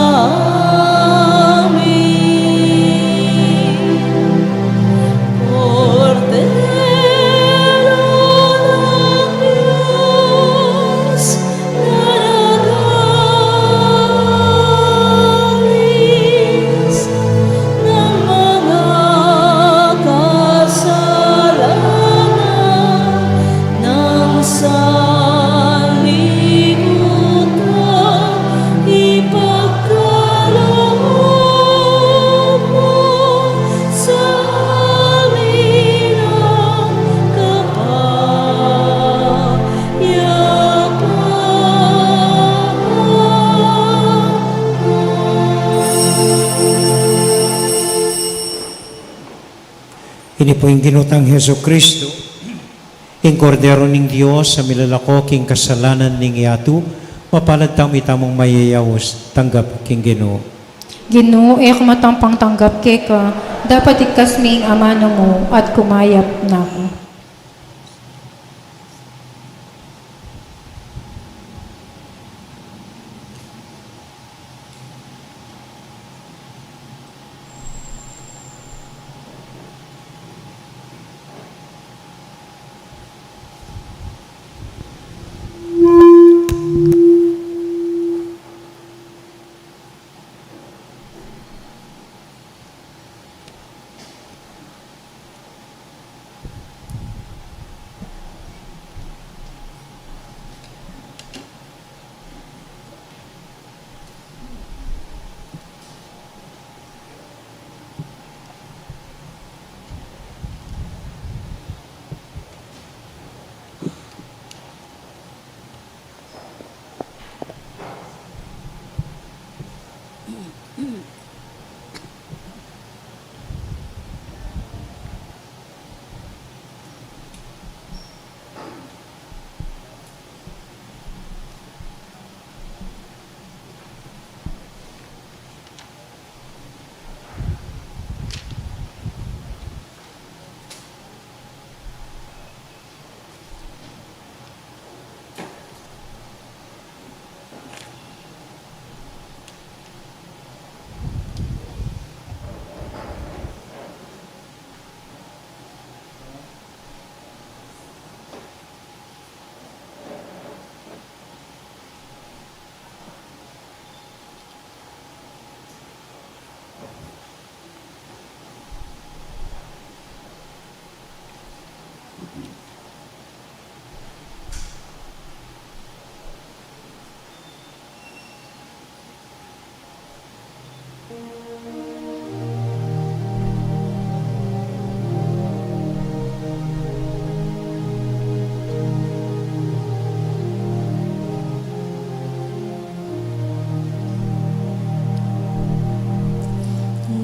amin. Cordero ng Diyos na nag-aalis ng mga kasalanan ng sanlibutan, ipagkaloob mo sa amin ang kapayapaan. Ini po yung ginutang Heso Kristo, ing kordero ning Diyos sa milalako king kasalanan ning iatu, mapalad tang itamong mayayawos, tanggap king Ginoo. Ginoo, kumatampang tanggap kika, dapat ikas ming amano mo at kumayap na ko.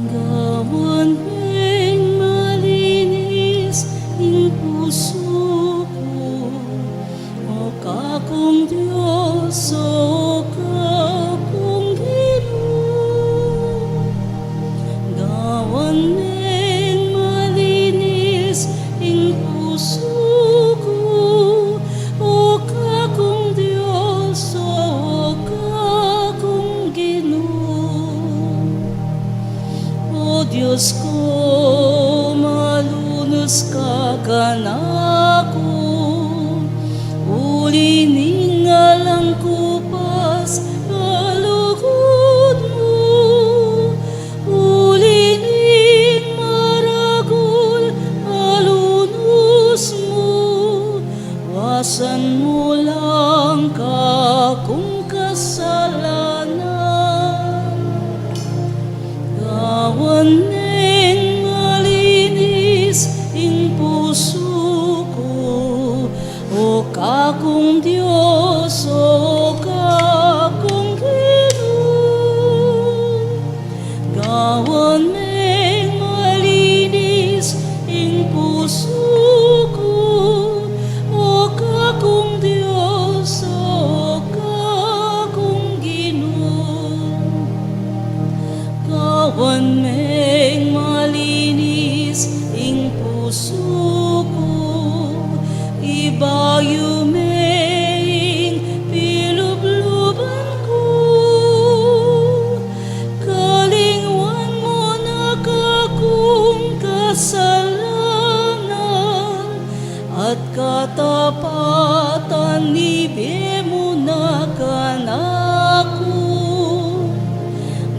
Gawan meng malinis in puso ko, o kakong Diyos, o kakong Ginoo. Gawan meng malinis in puso ko, o kakong Diyos, o kakong Ginoo. O Diyos ko, malunos ka kanako, ulining alang kupas kalugod mo, ulining maragul alunos mo, wasan mo lang ka kung kasalanan. Gawan meng malinis in puso ko, o kakong Diyos, o kakong Ginoo. Gawan meng malinis in puso ko, o kakong Diyos, o kakong Ginoo. Gawan meng malinis in puso ko, ibayo meng pilubluban ko. Kalingwan mo na kakong kasalanan, at katapatan ibe mo na kanako.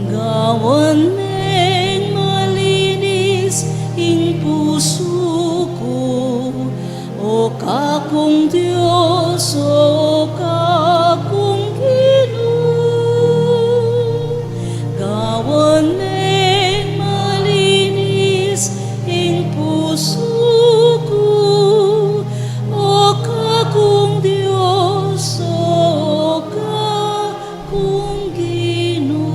Gawan meng malinis in puso ko, o kakong Diyos, o kakong Ginoo. Gawan meng malinis in puso ko, o kakong Diyos, o kakong Ginoo.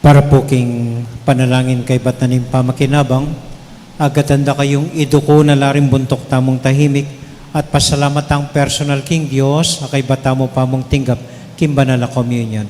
Para po king panalangin kay Bataning Pamakinabang, agatanda kayong iduko na laring buntok tamong tahimik, at pasalamat ang personal king Diyos, kay batamo pamong tinggap, kimbanala communion.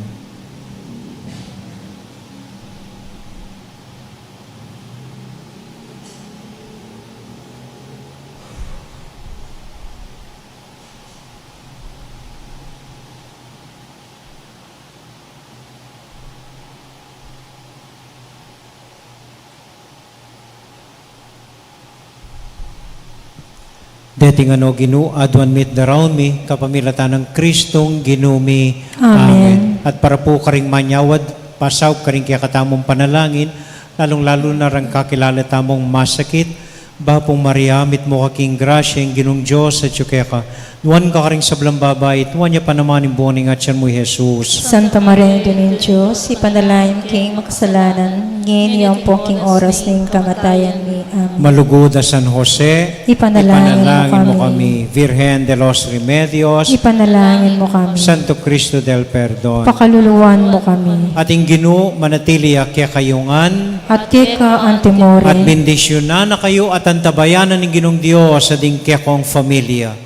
Dating ano Ginoo, adwan mit around me, kapamilatan ng Kristong Ginumi. Amen. At para po karing manyawad, pasaw karing kaya katamong panalangin, lalong-lalo na rang kakilala tamong masakit, Bapong Maria, mit mo kaking grasya, ang Ginong Diyos at yung kaya ka, nuwan ka karing sablang babay, tuwan niya pa naman yung buwaning at siyan mo, Jesus. Santa Maria ng Diyos, ipanalangin king makasalanan, ngayon yung pong oras ng kamatayan ni. Amen. Malugod na San Jose, Ipanalangin mo kami. Virgen de los Remedios, Ipanalangin mo kami. Santo Cristo del Perdon. Pakaluluwan mo kami. Ating Ginoo, manatili kaya kayungan, At kika antimore. at bendisyonan na kayo at antabayanan ng Ginong Diyos sa ding kaya kong familia.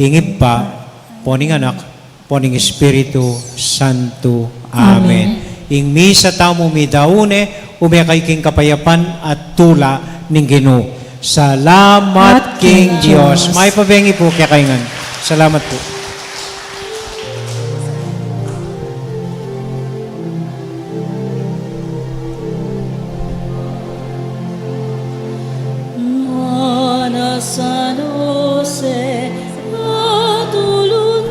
Hingip pa, poning anak, poning Espiritu Santo. Amen. Ing misa tamo mi daune, umekay king kapayapan at tula ng Ginoo. Salamat King Diyos. May pabengi po kaya kaingan. Salamat po. Mana San Jose, matulungan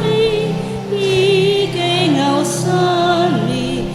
mi, ikay ngausan mi,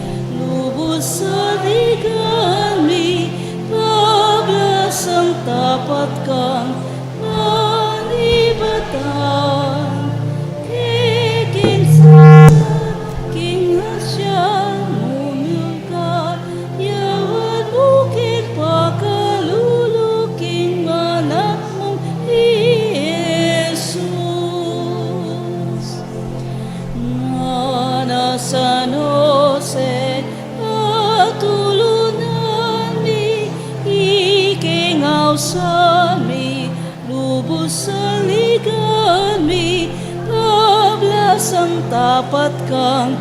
San Jose, at tulunan mi, ikingaw sa mi, lubos sa ligan mi, tablas ang tapat kang